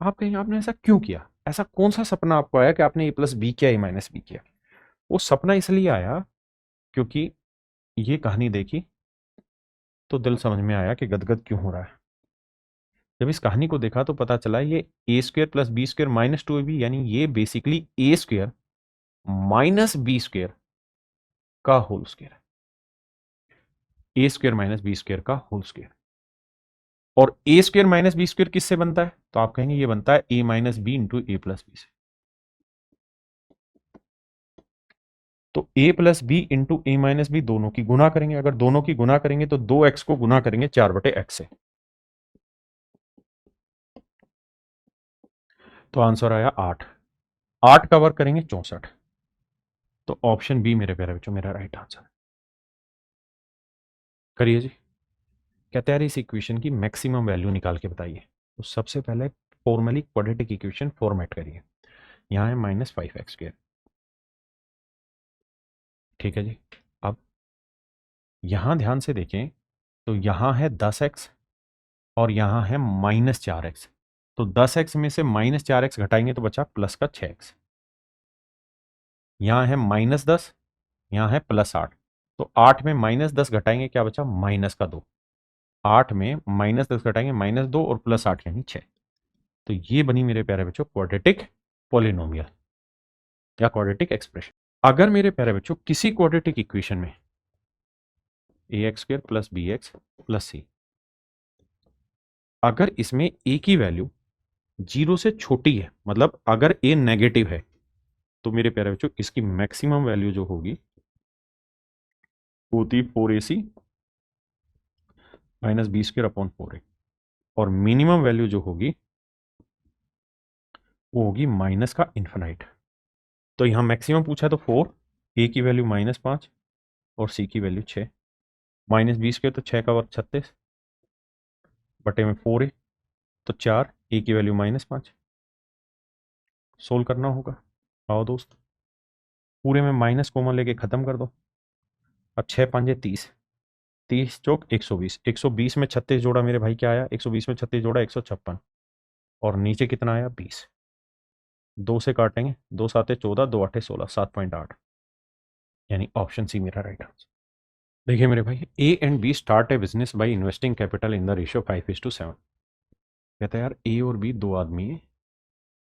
आप कहेंगे आपने ऐसा क्यों किया, ऐसा कौन सा सपना आपको आया कि आपने ए प्लस बी किया, ए माइनस बी किया? वो सपना इसलिए आया क्योंकि ये कहानी देखी तो दिल समझ में आया कि गदगद क्यों हो रहा है। जब इस कहानी को देखा तो पता चला ये A square plus B square minus 2ab, यानी ये basically A square minus B square का होल स्क्वेयर है, A square minus B square का होल स्क्वेयर। और A square minus B square किससे बनता है? तो आप कहेंगे ये बनता है A minus B into A plus B से। तो A plus B into A minus B दोनों की गुना करेंगे, अगर दोनों की गुना करेंगे तो 2x को गुना करेंगे 4/x से, तो आंसर आया 8। 8 कवर करेंगे 64, तो ऑप्शन बी मेरे प्यारे बच्चों मेरा राइट आंसर। करिए जी। कहते हैं इस इक्वेशन की मैक्सिमम वैल्यू निकाल के बताइए। तो सबसे पहले फॉर्मली क्वाड्रेटिक इक्वेशन फॉर्मेट करिए। यहाँ है -5x², ठीक है जी। अब यहां ध्यान से देखें तो यहां है 10x और यहां है -4x, तो 10x में से -4x घटाएंगे तो बचा प्लस का 6x। यहां है -10, यहां है +8, तो 8 में -10 घटाएंगे क्या बचा? -2। 8 में -10 घटाएंगे -2 और +8 यानी 6। तो ये बनी मेरे प्यारे बच्चों क्वाड्रेटिक पॉलिनोमियल या क्वाड्रेटिक एक्सप्रेशन। अगर मेरे प्यारे बच्चों किसी क्वाड्रेटिक इक्वेशन में ax² प्लस bx प्लस सी, अगर इसमें a की वैल्यू 0 से छोटी है, मतलब अगर a नेगेटिव है, तो मेरे प्यारे बच्चों इसकी मैक्सिमम वैल्यू जो होगी वो होती 4ac माइनस b²/4a, और मिनिमम वैल्यू जो होगी वो होगी माइनस का इन्फिनाइट। तो यहां मैक्सिमम पूछा है तो 4, a की वैल्यू -5 और c की वैल्यू 6, माइनस b² तो 6 का वर्ग 36 बटे में 4a, तो 4, a की वैल्यू -5। सोल्व करना होगा, आओ दोस्त, पूरे में माइनस कॉमन लेके खत्म कर दो। अब 6×5 = 30, 30 चौक 120, 120 में 36 जोड़ा मेरे भाई क्या आया? 120 में 36 जोड़ा 156, और नीचे कितना आया? 20। 2 से काटेंगे, 2 7 14, 2 8 16, 7.8, यानी ऑप्शन सी मेरा राइट आंसर। देखिए मेरे भाई, A and B start a business by investing capital in the ratio 5:7। कहता है यार ए और बी दो आदमी हैं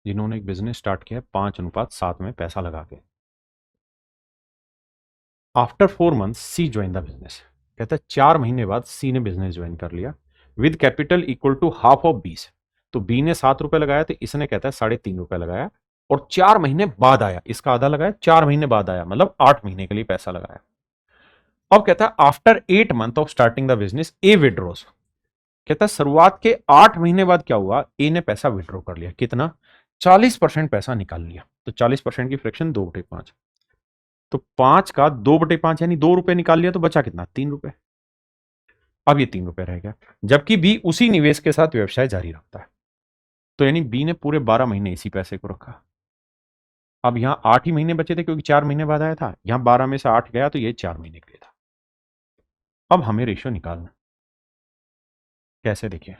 जिन्होंने एक बिजनेस स्टार्ट किया है 5:7 में पैसा लगा के। After 4 months C join the business. कहता है 4 महीने बाद सी ने बिजनेस ज्वाइन कर लिया with capital equal to half of B's. तो बी ने 7 रुपए लगाया तो इसने कहता है 3.5 रुपए लगाया, और 4 महीने बाद आया, इसका आधा लगाया, 4 महीने बाद आया, मतलब 8 महीने के लिए पैसा लगाया। अब कहता है after 8 month of starting the business A withdraws. कहता है शुरुआत के 8 महीने बाद क्या हुआ, ए ने पैसा विड्रॉ कर लिया। कितना? 40% पैसा निकाल लिया। तो 40% की फ्रैक्शन 2/5, तो 5 का 2/5 यानी 2 रुपए निकाल लिया, तो बचा कितना? 3 रुपए। अब ये 3 रुपए रह गया, जबकि बी उसी निवेश के साथ व्यवसाय जारी रखता है। तो यानी बी ने पूरे 12 महीने इसी पैसे को रखा। अब यहां 8 ही महीने बचे थे क्योंकि 4 महीने बाद आया था, यहां 12 में से 8 गया तो ये 4 महीने के लिए था। अब हमें रेशियो निकालना। कैसे? देखिए,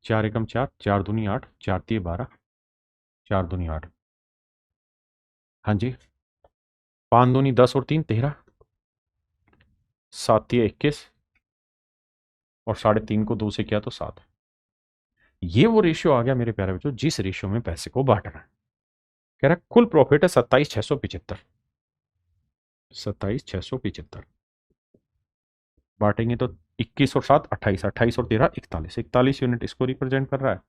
4 एकम 4, 4 दूनी 8, 4 तीय 12, 4 दूनी 8, हाँ जी, 5 दूनी 10 और 3 13, 7 तीय 21 और 3.5 को 2 से किया तो 7। ये वो रेशियो आ गया मेरे प्यारे बच्चों जिस रेशियो में पैसे को बांटना है। कह रहा है कुल प्रॉफिट है 27,675, 27,675 बांटेंगे तो 21 और 7 28, 28 और 13 41, 41 यूनिट इसको रिप्रेजेंट कर रहा है।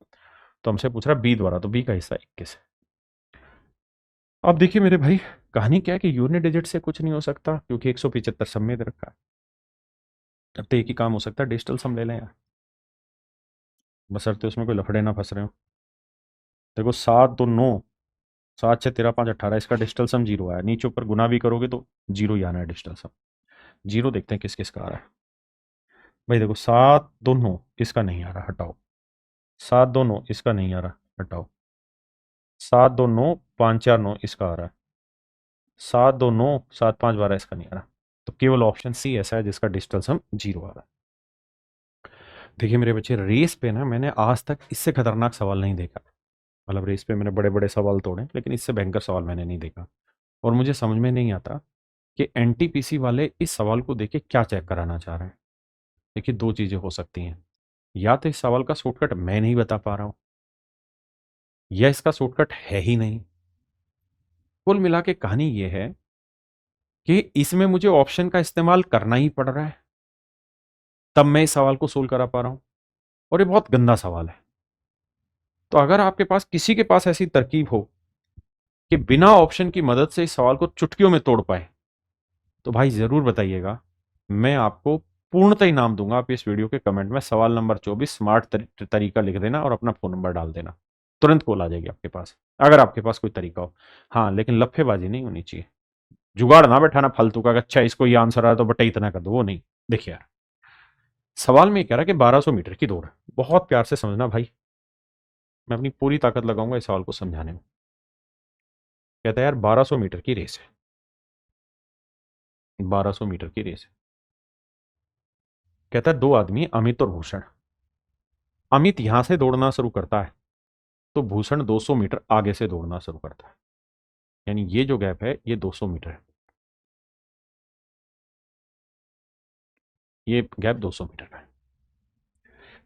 तो हमसे पूछ रहा है बी द्वारा, तो बी का हिस्सा 21 है। अब देखिए मेरे भाई, कहानी क्या है कि यूनिट डिजिट से कुछ नहीं हो सकता क्योंकि 175 सब में दे रखा है। अब तो एक ही काम हो सकता है, डिजिटल सम ले लें यार, बशर्ते उसमें कोई लफड़े ना फंस रहे हो। देखो 7 2 9, 7 6 13 5 18, इसका डिजिटल सम 0 आया। नीचे ऊपर गुना भी करोगे तो 0 ही आना है डिजिटल सम। 0 देखते हैं किस किस का आ रहा है। भाई देखो 7 2 9 इसका नहीं आ रहा, हटाओ। 7 2 9 इसका नहीं आ रहा, हटाओ। 7 2 9 5 4 9 इसका आ रहा है। 7 2 9 7 5 12 इसका नहीं आ रहा। तो केवल ऑप्शन सी ऐसा है जिसका डिजिटल सम 0 आ रहा है। देखिए मेरे बच्चे, रेस पे ना मैंने आज तक इससे खतरनाक सवाल नहीं देखा। मतलब रेस पे मैंने बड़े बड़े सवाल तोड़े, लेकिन इससे भयंकर सवाल मैंने नहीं देखा। और मुझे समझ में नहीं आता कि एनटीपीसी वाले इस सवाल को देख के क्या चेक कराना चाह रहे हैं। देखिए, दो चीजें हो सकती हैं, या तो इस सवाल का शॉर्टकट मैं नहीं बता पा रहा हूं, या इसका शॉर्टकट है ही नहीं। कुल मिला के कहानी यह है कि इसमें मुझे ऑप्शन का इस्तेमाल करना ही पड़ रहा है, तब मैं इस सवाल को सोल्व करा पा रहा हूं। और ये बहुत गंदा सवाल है। तो अगर आपके पास किसी के पास ऐसी तरकीब हो कि बिना ऑप्शन की मदद से इस सवाल को चुटकियों में तोड़ पाए, तो भाई जरूर बताइएगा। मैं आपको पूर्णतः इनाम दूंगा। आप इस वीडियो के कमेंट में सवाल नंबर 24 स्मार्ट तरीका लिख देना और अपना फोन नंबर डाल देना, तुरंत कॉल आ जाएगी आपके पास, अगर आपके पास कोई तरीका हो। हाँ, लेकिन लफेबाजी नहीं होनी चाहिए, जुगाड़ ना बैठाना फालतू का, अच्छा इसको ये आंसर आया तो बटा इतना कर दो, वो नहीं। देखिए यार, सवाल में कह रहा है कि 1200 मीटर की दौड़ है। बहुत प्यार से समझना भाई, मैं अपनी पूरी ताकत लगाऊंगा इस सवाल को समझाने में। कहता है यार 1200 मीटर की रेस है, 1200 मीटर की रेस है। कहता है दो आदमी अमित और भूषण। अमित यहां से दौड़ना शुरू करता है तो भूषण 200 मीटर आगे से दौड़ना शुरू करता है, यानी ये जो गैप है ये 200 मीटर है। ये गैप 200 मीटर का है।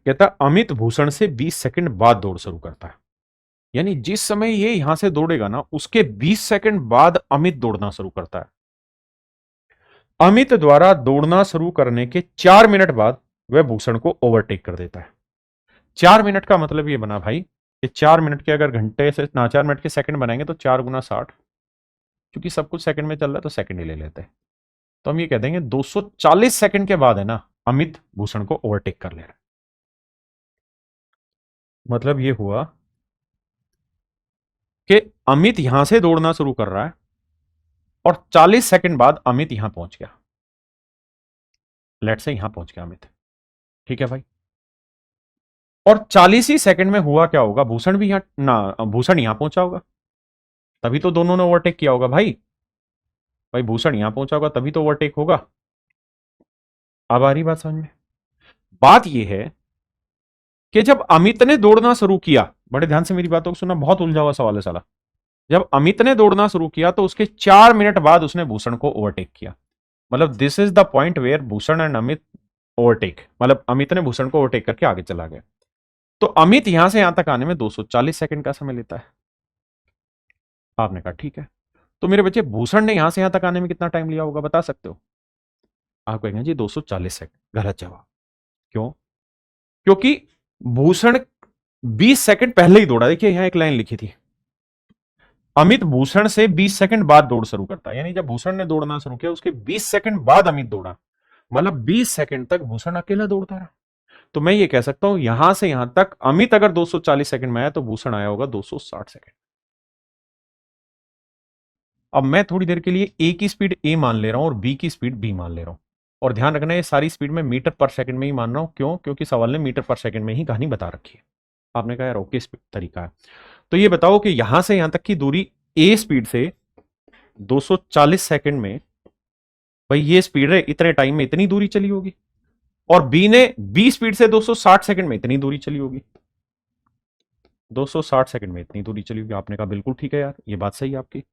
कहता है अमित भूषण से 20 सेकंड बाद दौड़ शुरू करता है, यानी जिस समय ये यहां से दौड़ेगा ना उसके 20 सेकंड बाद अमित दौड़ना शुरू करता है। अमित द्वारा दौड़ना शुरू करने के 4 मिनट बाद वह भूषण को ओवरटेक कर देता है। 4 मिनट का मतलब ये बना भाई कि 4 मिनट के अगर घंटे से ना 4 मिनट के सेकंड बनाएंगे तो 4 गुना 60, क्योंकि सब कुछ सेकंड में चल रहा है तो सेकंड ही ले लेते हैं। तो हम ये कह देंगे 240 सेकंड के बाद है ना अमित भूषण को ओवरटेक कर ले रहा है। मतलब ये हुआ कि अमित यहां से दौड़ना शुरू कर रहा है और 40 सेकंड बाद अमित यहां पहुंच गया। लेट से यहां पहुंच गया अमित, ठीक है भाई। और 40 ही सेकंड में हुआ क्या होगा, भूषण भी यहां ना, भूषण यहां पहुंचा होगा, तभी तो दोनों ने ओवरटेक किया होगा भाई। भाई भूषण यहां पहुंचा होगा तभी तो ओवरटेक होगा। अब आ रही बात समझ में? बात यह है कि जब अमित ने दौड़ना शुरू किया, बड़े ध्यान से मेरी बातों को सुनना, बहुत उलझा हुआ सवाल है साला। जब अमित ने दौड़ना शुरू किया तो उसके 4 मिनट बाद उसने भूषण को ओवरटेक किया। मतलब this is the point where Bhushan and Amit overtake, मतलब अमित ने भूषण को ओवरटेक करके आगे चला गया। तो अमित यहां से यहां तक आने में 240 सेकंड का समय लेता है। आपने कहा ठीक है, तो मेरे बच्चे भूषण ने यहां से यहां तक आने में कितना टाइम लिया होगा बता सकते हो? आप कहेंगे जी 240 सेकंड। गलत जवाब। क्यों? क्योंकि भूषण 20 सेकंड पहले ही दौड़ा। देखिए यहां एक लाइन लिखी थी, अमित भूषण से 20 सेकंड बाद दौड़ शुरू करता है, यानी जब भूषण ने दौड़ना शुरू किया उसके 20 सेकंड बाद अमित दौड़ा, मतलब 20 सेकंड तक भूषण अकेला दौड़ता रहा। तो मैं ये कह सकता हूं यहां से यहां तक अमित अगर 240 सेकंड में आया तो भूषण आया होगा 260 सेकंड। अब मैं थोड़ी देर के लिए ए की स्पीड ए मान ले रहा हूं और बी की स्पीड बी मान ले रहा हूं, और ध्यान रखना ये सारी स्पीड में मीटर पर सेकंड में ही मान रहा हूं। क्यों? क्योंकि सवाल ने मीटर पर सेकंड में ही कहानी बता रखी है। आपने कहा यार ओके तरीका है। तो ये बताओ कि यहां से यहां तक की दूरी ए स्पीड से 240 सेकंड में, भाई ये स्पीड है, इतने टाइम में इतनी दूरी चली होगी, और बी ने बी स्पीड से 260 सेकंड में इतनी दूरी चली होगी, 260 सेकंड में इतनी दूरी चली होगी। आपने कहा बिल्कुल ठीक है यार, ये बात सही है आपकी।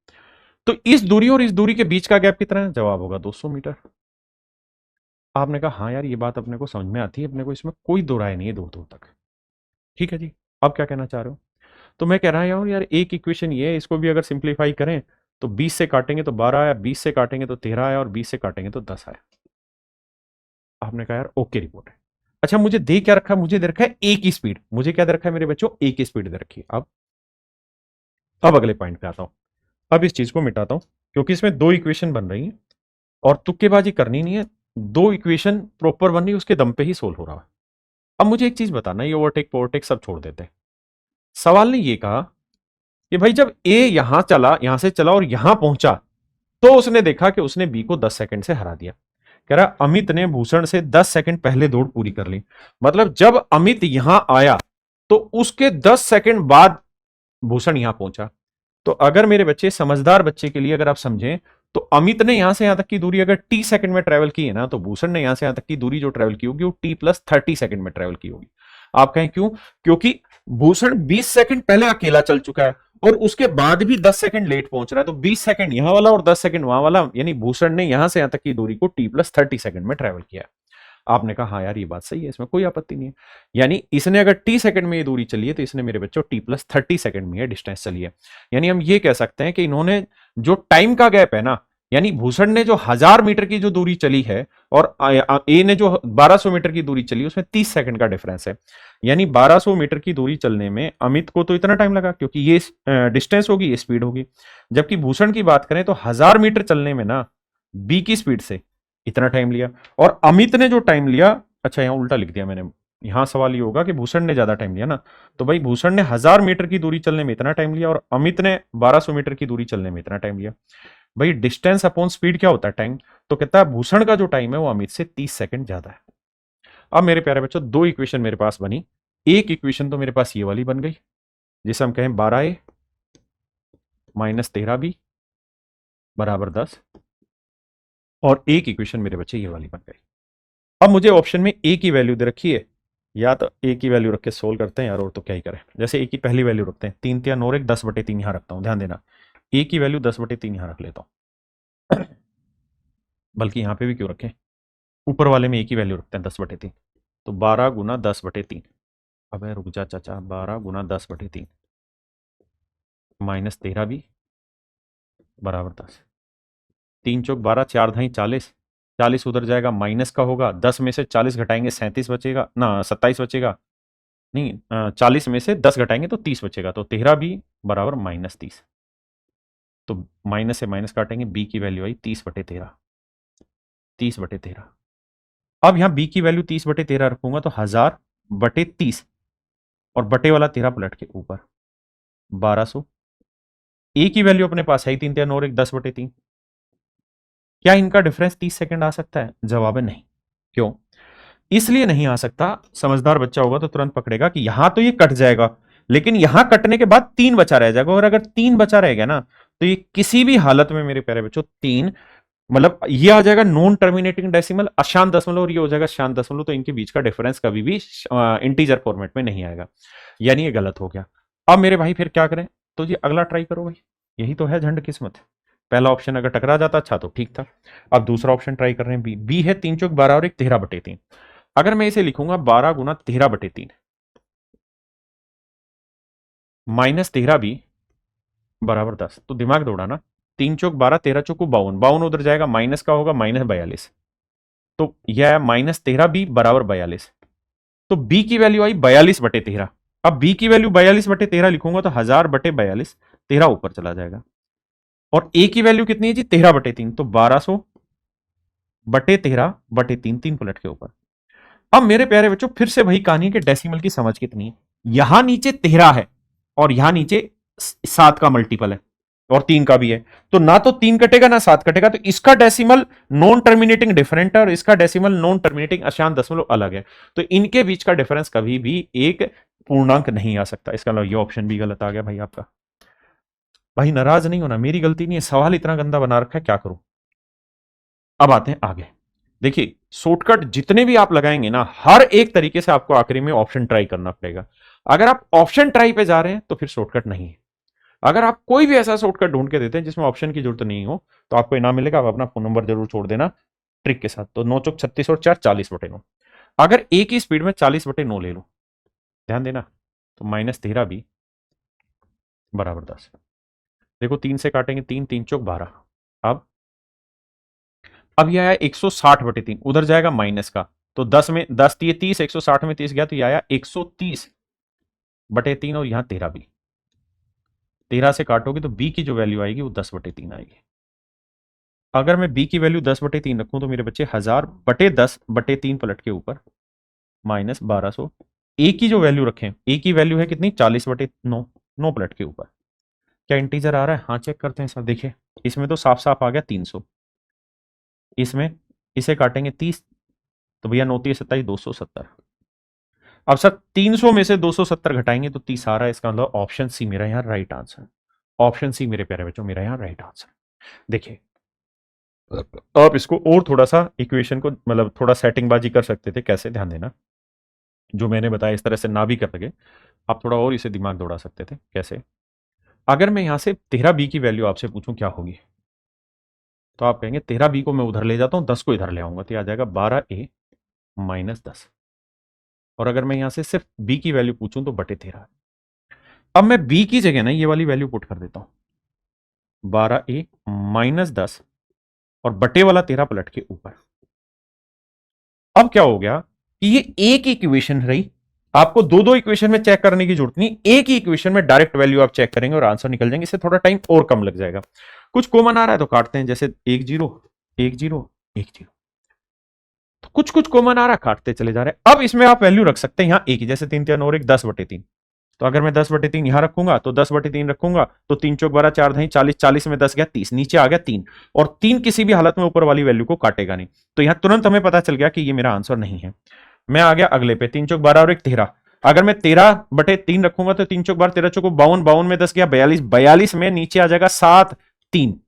तो इस दूरी और इस दूरी के बीच का गैप कितना है? जवाब होगा 200 मीटर। आपने कहा हाँ यार ये बात अपने को समझ में आती है, अपने को इसमें कोई दो राय नहीं है दूर दूर तक। ठीक है जी, अब क्या कहना चाह रहे हो? तो मैं कह रहा हूं यार एक इक्वेशन ये है, इसको भी अगर सिंप्लीफाई करें तो 20 से काटेंगे तो 12 आया, 20 से काटेंगे तो 13 आया, और 20 से काटेंगे तो 10 आया। आपने कहा यार ओके रिपोर्ट है। अच्छा मुझे दे क्या रखा है? मुझे दे रखा है ए की स्पीड। मुझे क्या दे रखा है मेरे बच्चों? ए की स्पीड दे रखी है। अब अगले पॉइंट पे आता हूं। अब इस चीज को मिटाता हूं क्योंकि इसमें दो इक्वेशन बन रही है और तुक्केबाजी करनी नहीं है। दो इक्वेशन प्रॉपर बन रही है, उसके दम पे ही सोल्व हो रहा है। अब मुझे एक चीज बताना, ये ओवरटेक पोवरटेक सब छोड़ देते हैं। सवाल ने ये कहा कि भाई जब ए यहां चला, यहां से चला और यहां पहुंचा, तो उसने देखा कि उसने बी को 10 सेकंड से हरा दिया। कह रहा अमित ने भूषण से 10 सेकंड पहले दौड़ पूरी कर ली। मतलब जब अमित यहां आया तो उसके 10 सेकंड बाद भूषण यहां पहुंचा। तो अगर मेरे बच्चे, समझदार बच्चे के लिए अगर आप समझें, तो अमित ने यहां से यहां तक की दूरी अगर टी सेकंड में ट्रेवल की है ना, तो भूषण ने यहां से यहां तक की दूरी जो ट्रेवल की होगी वो टी प्लस 30 सेकंड में ट्रेवल की होगी। आप कहें क्यों? क्योंकि भूषण 20 सेकंड पहले अकेला चल चुका है और उसके बाद भी 10 सेकंड लेट पहुंच रहा है। तो 20 सेकंड यहां वाला और 10 सेकंड वहां वाला, यानी भूषण ने यहां से यहां तक की दूरी को टी प्लस 30 सेकंड में ट्रेवल किया। आपने कहा हाँ यार ये बात सही है, इसमें कोई आपत्ति नहीं है। यानी इसने अगर टी सेकंड में ये दूरी चली है तो इसने मेरे बच्चों टी प्लस 30 सेकंड में ये डिस्टेंस चली है। यानी हम ये कह सकते हैं कि इन्होंने जो टाइम का गैप है ना, यानी भूषण ने जो 1000 मीटर की जो दूरी चली है और ए ने जो 1200 मीटर की दूरी चली, उसमें 30 सेकंड का डिफरेंस है। यानी 1200 मीटर की दूरी चलने में अमित को तो इतना टाइम लगा क्योंकि ये डिस्टेंस होगी, ये स्पीड होगी। जबकि भूषण की बात करें तो 1000 मीटर चलने में ना बी की स्पीड से इतना टाइम लिया, और अमित ने जो टाइम लिया, अच्छा यहां उल्टा लिख दिया मैंने, यहां सवाल ये होगा कि भूषण ने ज्यादा टाइम लिया ना, तो भाई भूषण ने 1000 मीटर की दूरी चलने में इतना टाइम लिया और अमित ने 1200 मीटर की दूरी चलने में इतना टाइम लिया। भाई डिस्टेंस अपॉन स्पीड क्या होता है? टाइम। तो कहता है भूषण का जो टाइम है वो अमित से 30 सेकंड ज्यादा है। अब मेरे प्यारे बच्चों दो इक्वेशन मेरे पास बनी। एक इक्वेशन तो मेरे पास ये वाली बन गई जिसे हम कहें 12a माइनस 13b बराबर 10, और एक इक्वेशन मेरे बच्चे ये वाली बन गई। अब मुझे ऑप्शन में ए की वैल्यू दे रखी है, या तो ए की वैल्यू रख के सोल्व करते हैं यार, और तो क्या ही करें। जैसे ए की पहली वैल्यू रखते हैं 3 3 और 1 10/3 यहां रखता हूं, ध्यान देना ए की वैल्यू 10/3 यहां रख लेता हूं। बल्कि यहां पे भी क्यों रखें, ऊपर वाले में ए की वैल्यू रखते हैं 10/3। तो 12 गुना 10/3, अब रुक जा चाचा, 12 गुना 10/3 माइनस 13b बराबर 10। 3 चौक 12, 4 धाई 40, 40 उधर जाएगा माइनस का होगा, 10 में से 40 घटाएंगे 37 बचेगा ना, 27 बचेगा, नहीं 40 में से 10 घटाएंगे तो 30 बचेगा, तो 13b बराबर -30। तो माइनस से माइनस काटेंगे, बी की वैल्यू आई 30/13, 30/13। अब यहां बी की वैल्यू 30/13 रखूंगा तो 1000/30, और बटे वाला 13 पलट के ऊपर 1200। ए की वैल्यू अपने पास है 3 3 और 1 10/3। क्या इनका डिफरेंस 30 सेकंड आ सकता है? जवाब है नहीं। क्यों? इसलिए नहीं आ सकता, समझदार बच्चा होगा तो तुरंत पकड़ेगा कि यहां तो ये कट जाएगा, लेकिन यहां कटने के बाद 3 बचा रह जाएगा, और अगर 3 बचा रहेगा ना तो ये किसी भी हालत में मेरे प्यारे बच्चों 3, मतलब ये आ जाएगा नॉन टर्मिनेटिंग डेसिमल अशांत दशमलव, और ये हो जाएगा शांत दशमलव, तो इनके बीच का डिफरेंस कभी भी इंटीजर फॉर्मेट में नहीं आएगा, यानी ये गलत हो गया। अब मेरे भाई फिर क्या करें? तो ये अगला ट्राई करो भाई, यही तो है झंड किस्मत। पहला ऑप्शन अगर टकरा जाता अच्छा तो ठीक था। अब दूसरा ऑप्शन ट्राई कर रहे हैं, बी। बी है 3 चौक 12 और 1 13/3। अगर मैं इसे लिखूंगा 12 गुना 13/3 माइनस 13b बराबर 10, तो दिमाग दौड़ा ना, 3 चौक 12, 13 चौक 52, 52 उधर जाएगा माइनस का होगा -42, तो यह है -13b बराबर 42। तो b की वैल्यू आई 42/13। अब b की वैल्यू 42/13 लिखूंगा तो 1000/42, 13 ऊपर चला जाएगा। और ए की वैल्यू कितनी है जी, 13/3, तो 1200/13/3, 3 पलट के ऊपर। अब मेरे प्यारे बच्चों फिर से वही कहानी के डेसिमल की समझ कितनी है। यहां नीचे 13 है और यहां नीचे 7 का मल्टीपल है और 3 का भी है, तो ना तो 3 कटेगा ना 7 कटेगा, तो इसका डेसिमल नॉन टर्मिनेटिंग डिफरेंट है और इसका डेसिमल नॉन टर्मिनेटिंग अशांत दशमलव अलग है, तो इनके बीच का डिफरेंस कभी भी एक पूर्णांक नहीं आ सकता। इसका मतलब ये ऑप्शन भी गलत आ गया भाई आपका। भाई नाराज नहीं होना, मेरी गलती नहीं है, सवाल इतना गंदा बना रखा है, क्या करूं। अब आते हैं आगे। देखिए शॉर्टकट जितने भी आप लगाएंगे ना, हर एक तरीके से आपको आखिरी में ऑप्शन ट्राई करना पड़ेगा। अगर आप ऑप्शन ट्राई पे जा रहे हैं तो फिर शॉर्टकट नहीं है। अगर आप कोई भी ऐसा शॉर्टकट ढूंढ के देते हैं जिसमें ऑप्शन की जरूरत नहीं हो, तो आपको इनाम मिलेगा। आप अपना फोन नंबर जरूर छोड़ देना ट्रिक के साथ। तो 9 चौक 36 और 4 40/9। अगर एक ही स्पीड में 40/9 ले लो, ध्यान देना, तो -13 भी बराबर 10। देखो 3 से काटेंगे, 3 3 चौक 12। अब यह आया 160/3, उधर जाएगा माइनस का, तो 10 में 10 दिए 30, 160 में 30 गया, तो यह आया 130/3 और यहां 13 भी। 13 से काटोगे तो बी की जो वैल्यू आएगी वो 10/3 आएगी। अगर मैं बी की वैल्यू 10/3 रखूं तो मेरे बच्चे 1000/10/3 पलट के ऊपर -1200। ए की जो वैल्यू रखें, ए की वैल्यू है कितनी, 40/9, 9 पलट के ऊपर। क्या इंटीजर आ रहा है, हाँ चेक करते हैं सर। देखिए इसमें तो साफ साफ आ गया 300, इसमें इसे काटेंगे 30, तो भैया 9 3 27 270। अब सर 300 में से 270 घटाएंगे तो 30 आ रहा है, इसका मतलब ऑप्शन सी मेरा यहाँ राइट आंसर। ऑप्शन सी मेरे प्यारे बच्चों मेरा यहाँ राइट आंसर। देखिए आप इसको और थोड़ा सा इक्वेशन को मतलब थोड़ा सेटिंग बाजी कर सकते थे, कैसे, ध्यान देना। जो मैंने बताया इस तरह से ना भी कर सके, आप थोड़ा और इसे दिमाग दौड़ा सकते थे। कैसे, अगर मैं यहां से 13b की वैल्यू आपसे पूछूं क्या होगी, तो आप कहेंगे 13b को मैं उधर ले जाता हूं, 10 को इधर ले आऊंगा, तो आ जाएगा 12a - 10। और अगर मैं यहां से सिर्फ b की वैल्यू पूछूं तो बटे 13। अब मैं b की जगह ना ये वाली वैल्यू पुट कर देता हूं, 12a - 10 और बटे वाला 13 पलट के ऊपर। अब क्या हो गया कि ये एक ही इक्वेशन रही, आपको दो दो इक्वेशन में चेक करने की जरूरत नहीं, एक ही इक्वेशन में डायरेक्ट वैल्यू आप चेक करेंगे और आंसर निकल जाएंगे। इससे थोड़ा टाइम और कम लग जाएगा। कुछ कॉमन आ रहा है तो काटते हैं, जैसे 1 0 1 0 1 0, तो कुछ कुछ कॉमन आ रहा है, काटते चले जा रहे हैं। अब इसमें आप वैल्यू रख सकते हैं यहां एक ही, जैसे 3 3 और 1 10/3। तो अगर मैं 10/3 यहां रखूंगा तो 10/3 रखूंगा, तो 3 चौक 12 4 दही 40, 40 में 10 गया 30, नीचे आ गया 3, और 3 किसी भी हालत में ऊपर वाली वैल्यू को काटेगा नहीं, तो यहां तुरंत हमें पता चल गया कि ये मेरा आंसर नहीं है। मैं आ गया अगले पे, 3 चौक 12 और 1 13। अगर मैं 13/3 रखूंगा तो 3 चौक 12 13 चौक 52, 52 में 10 गया 42, 42 में नीचे आ जाएगा 7 3,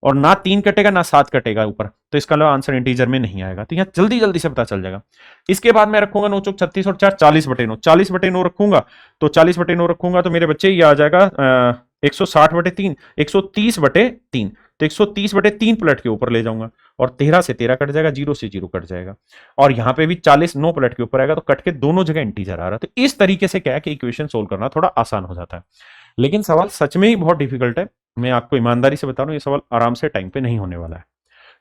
और ना 3 कटेगा ना 7 कटेगा ऊपर, तो इसका आंसर इंटीजर में नहीं आएगा। तो यहां जल्दी जल्दी से पता चल जाएगा। इसके बाद मैं रखूंगा 9 चौक 36 और 4 40/9, 40/9 रखूंगा, तो 40/9 रखूंगा तो मेरे बच्चे ये आ जाएगा 160/3, 130/3, तो 130/3 पलट के ऊपर ले जाऊंगा, और 13 से 13 कट जाएगा, 0 से 0 कट जाएगा, और यहां पे भी 40 9 पलट के ऊपर आएगा, तो कट के दोनों जगह इंटीजर आ रहा है। तो इस तरीके से क्या है कि इक्वेशन सोल्व करना थोड़ा आसान हो जाता है। लेकिन सवाल सच में ही बहुत डिफिकल्ट है, मैं आपको ईमानदारी से बता रहा हूं, ये सवाल आराम से टाइम पे नहीं होने वाला है।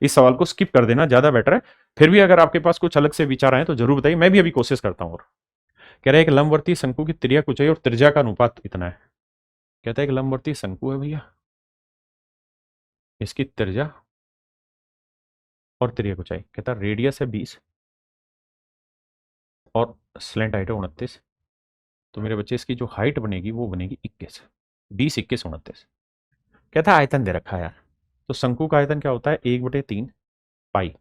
इस सवाल को स्किप कर देना ज्यादा बेटर है। फिर भी अगर आपके पास कुछ अलग से विचार आए तो जरूर बताइए, मैं भी अभी कोशिश करता हूं। और कह रहे हैं एक लंबवर्ती शंकु की त्रिज्या ऊंचाई और त्रिज्या का अनुपात इतना है। कहता है एक लंबवर्ती शंकु है भैया, इसकी त्रिज्या और त्रिज्या ऊंचाई, कहता है रेडियस है 20 और स्लैंट हाइट है 29, तो मेरे बच्चे इसकी जो हाइट बनेगी वो बनेगी 21, 20 21 29। कहता है आयतन दे रखा है यार, तो शंकु का आयतन क्या होता है, 1/3 पाई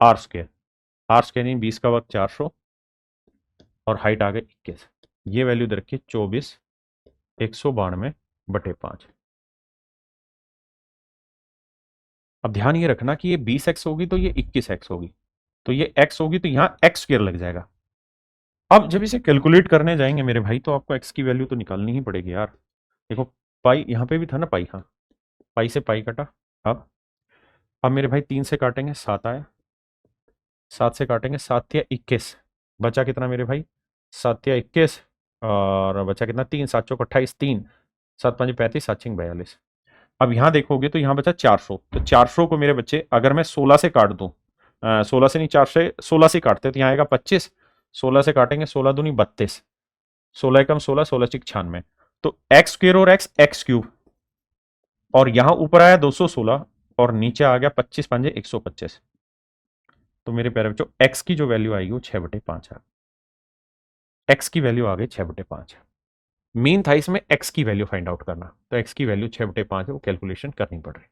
आर स्क्वायर। आर स्क्वायर यानी 20 का वर्ग 400, और हाइट आ गई 21, ये वैल्यू दे रखी 24 192/5। अब ध्यान ये रखना कि ये 20x होगी तो ये 21x होगी, तो ये x होगी तो यहां x स्क्वायर लग जाएगा। अब जब इसे कैलकुलेट करने जाएंगे मेरे भाई, तो आपको x की वैल्यू तो निकालनी ही पड़ेगी यार। देखो पाई यहां पे भी था ना, पाई, हाँ पाई से पाई कटा। अब मेरे भाई 3 से काटेंगे 7 आया, 7 से काटेंगे 7 या 21, बचा कितना मेरे भाई, 7 या 21, और बचा कितना 3, 7 चौक 28, 3 7 5 35, 7 6 42। अब यहां देखोगे तो यहां बचा 400, तो 400 को मेरे बच्चे अगर मैं 16 से काट दूं, 16 से नहीं 4 से 16 से काटते तो यहाँ आएगा 25, 16 से काटेंगे 16 दूनी 32, 16 एकम 16, 16 चिक 96, तो एक्स स्क्वेयर और एक्स एक्स क्यूब, और यहां ऊपर आया 216 और नीचे आ गया 25 पंजे 125। तो मेरे प्यारे बच्चों एक्स की जो वैल्यू आएगी वो 6/5 है। एक्स की वैल्यू आ गई 6/5। मेन था इसमें एक्स की वैल्यू फाइंड आउट करना, तो एक्स की वैल्यू 6/5 है, वो कैलकुलेशन करनी पड़ रही।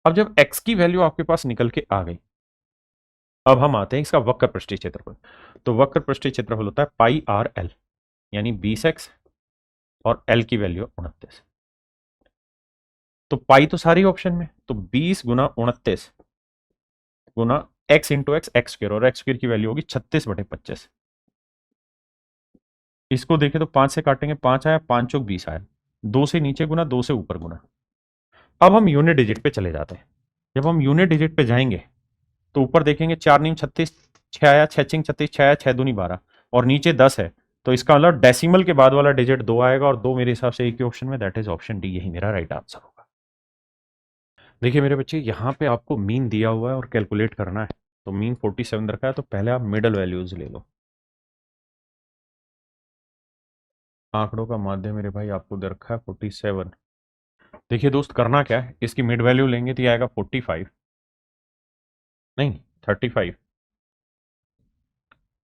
अब जब एक्स की वैल्यू आपके पास निकल के आ गई, अब हम आते हैं इसका वक्र पृष्ठीय क्षेत्रफल। तो वक्र पृष्ठीय क्षेत्रफल होता है पाई आर एल, यानी 20x और एल की वैल्यू 29। तो पाई तो सारी ऑप्शन में, तो 20 गुना 29 गुना X into X X square, और एक्स स्क्र की वैल्यू होगी 36/25। इसको देखें तो 5 से काटेंगे, 5 आया, 5 चौक 20 आया, 2 से नीचे गुना, 2 से ऊपर गुना। अब हम यूनिट डिजिट पे चले जाते हैं। जब हम यूनिट डिजिट पे जाएंगे तो ऊपर देखेंगे 4 नीम 36, 6 आया, 6 चिंग 36, 6 आया, 6 दूनी 12, और नीचे 10 है। तो इसका मतलब डेसिमल के बाद वाला डिजिट 2 आएगा, और 2 मेरे हिसाब से एक ही ऑप्शन में, दैट इज ऑप्शन डी, यही मेरा राइट आंसर होगा। देखिए मेरे बच्चे, यहाँ पे आपको मीन दिया हुआ है और कैलकुलेट करना है। तो मीन 47 रखा है, तो पहले आप मिडल वैल्यूज ले लो। आंकड़ों का माध्यम मेरे भाई आपको दे रखा है 47। देखिए दोस्त, करना क्या है, इसकी मिड वैल्यू लेंगे तो ये आएगा 45, नहीं 35,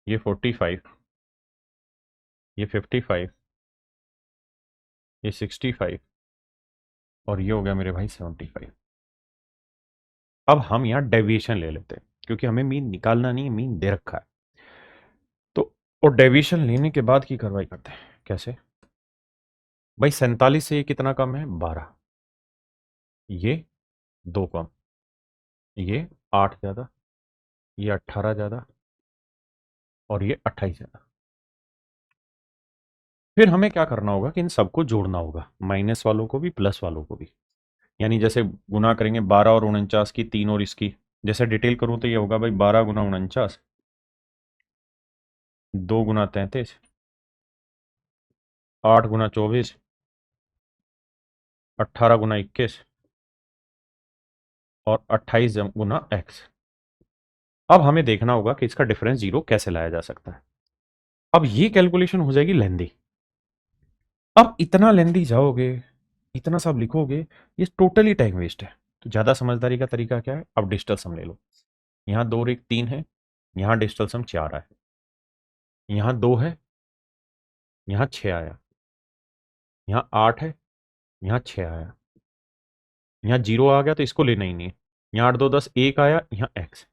ये 45, ये 55, ये 65, और ये हो गया मेरे भाई 75। अब हम यहाँ डेविएशन ले लेते हैं, क्योंकि हमें मीन निकालना नहीं है, मीन दे रखा है। तो और डेविएशन लेने के बाद की कार्रवाई करते हैं, कैसे भाई, 47 से ये कितना कम है, 12, ये 2 कम, ये 8 ज्यादा, ये 18 ज्यादा, और ये 28 ज्यादा। फिर हमें क्या करना होगा कि इन सबको जोड़ना होगा, माइनस वालों को भी प्लस वालों को भी। यानी जैसे गुना करेंगे 12 और 49 की, 3 और इसकी, जैसे डिटेल करूं तो ये होगा भाई 12 गुना 49, 2 गुना 33, 8 गुना 24, 18 गुना 21, और 28 गुना x। अब हमें देखना होगा कि इसका डिफरेंस 0 कैसे लाया जा सकता है। अब ये कैलकुलेशन हो जाएगी लेंदी। अब इतना लेंदी जाओगे, इतना सब लिखोगे, ये टोटली टाइम वेस्ट है। तो ज्यादा समझदारी का तरीका क्या है, अब डिजिटल सम ले लो। यहाँ 2 और 1 3 है, यहाँ डिजिटल सम 4 है, यहाँ 2 है, यहाँ 6 आया, यहाँ 8 है, यहाँ 6 आया, यहाँ 0 आ गया तो इसको लेना ही नहीं है, यहाँ 8 2 10 1 आया, यहाँ x।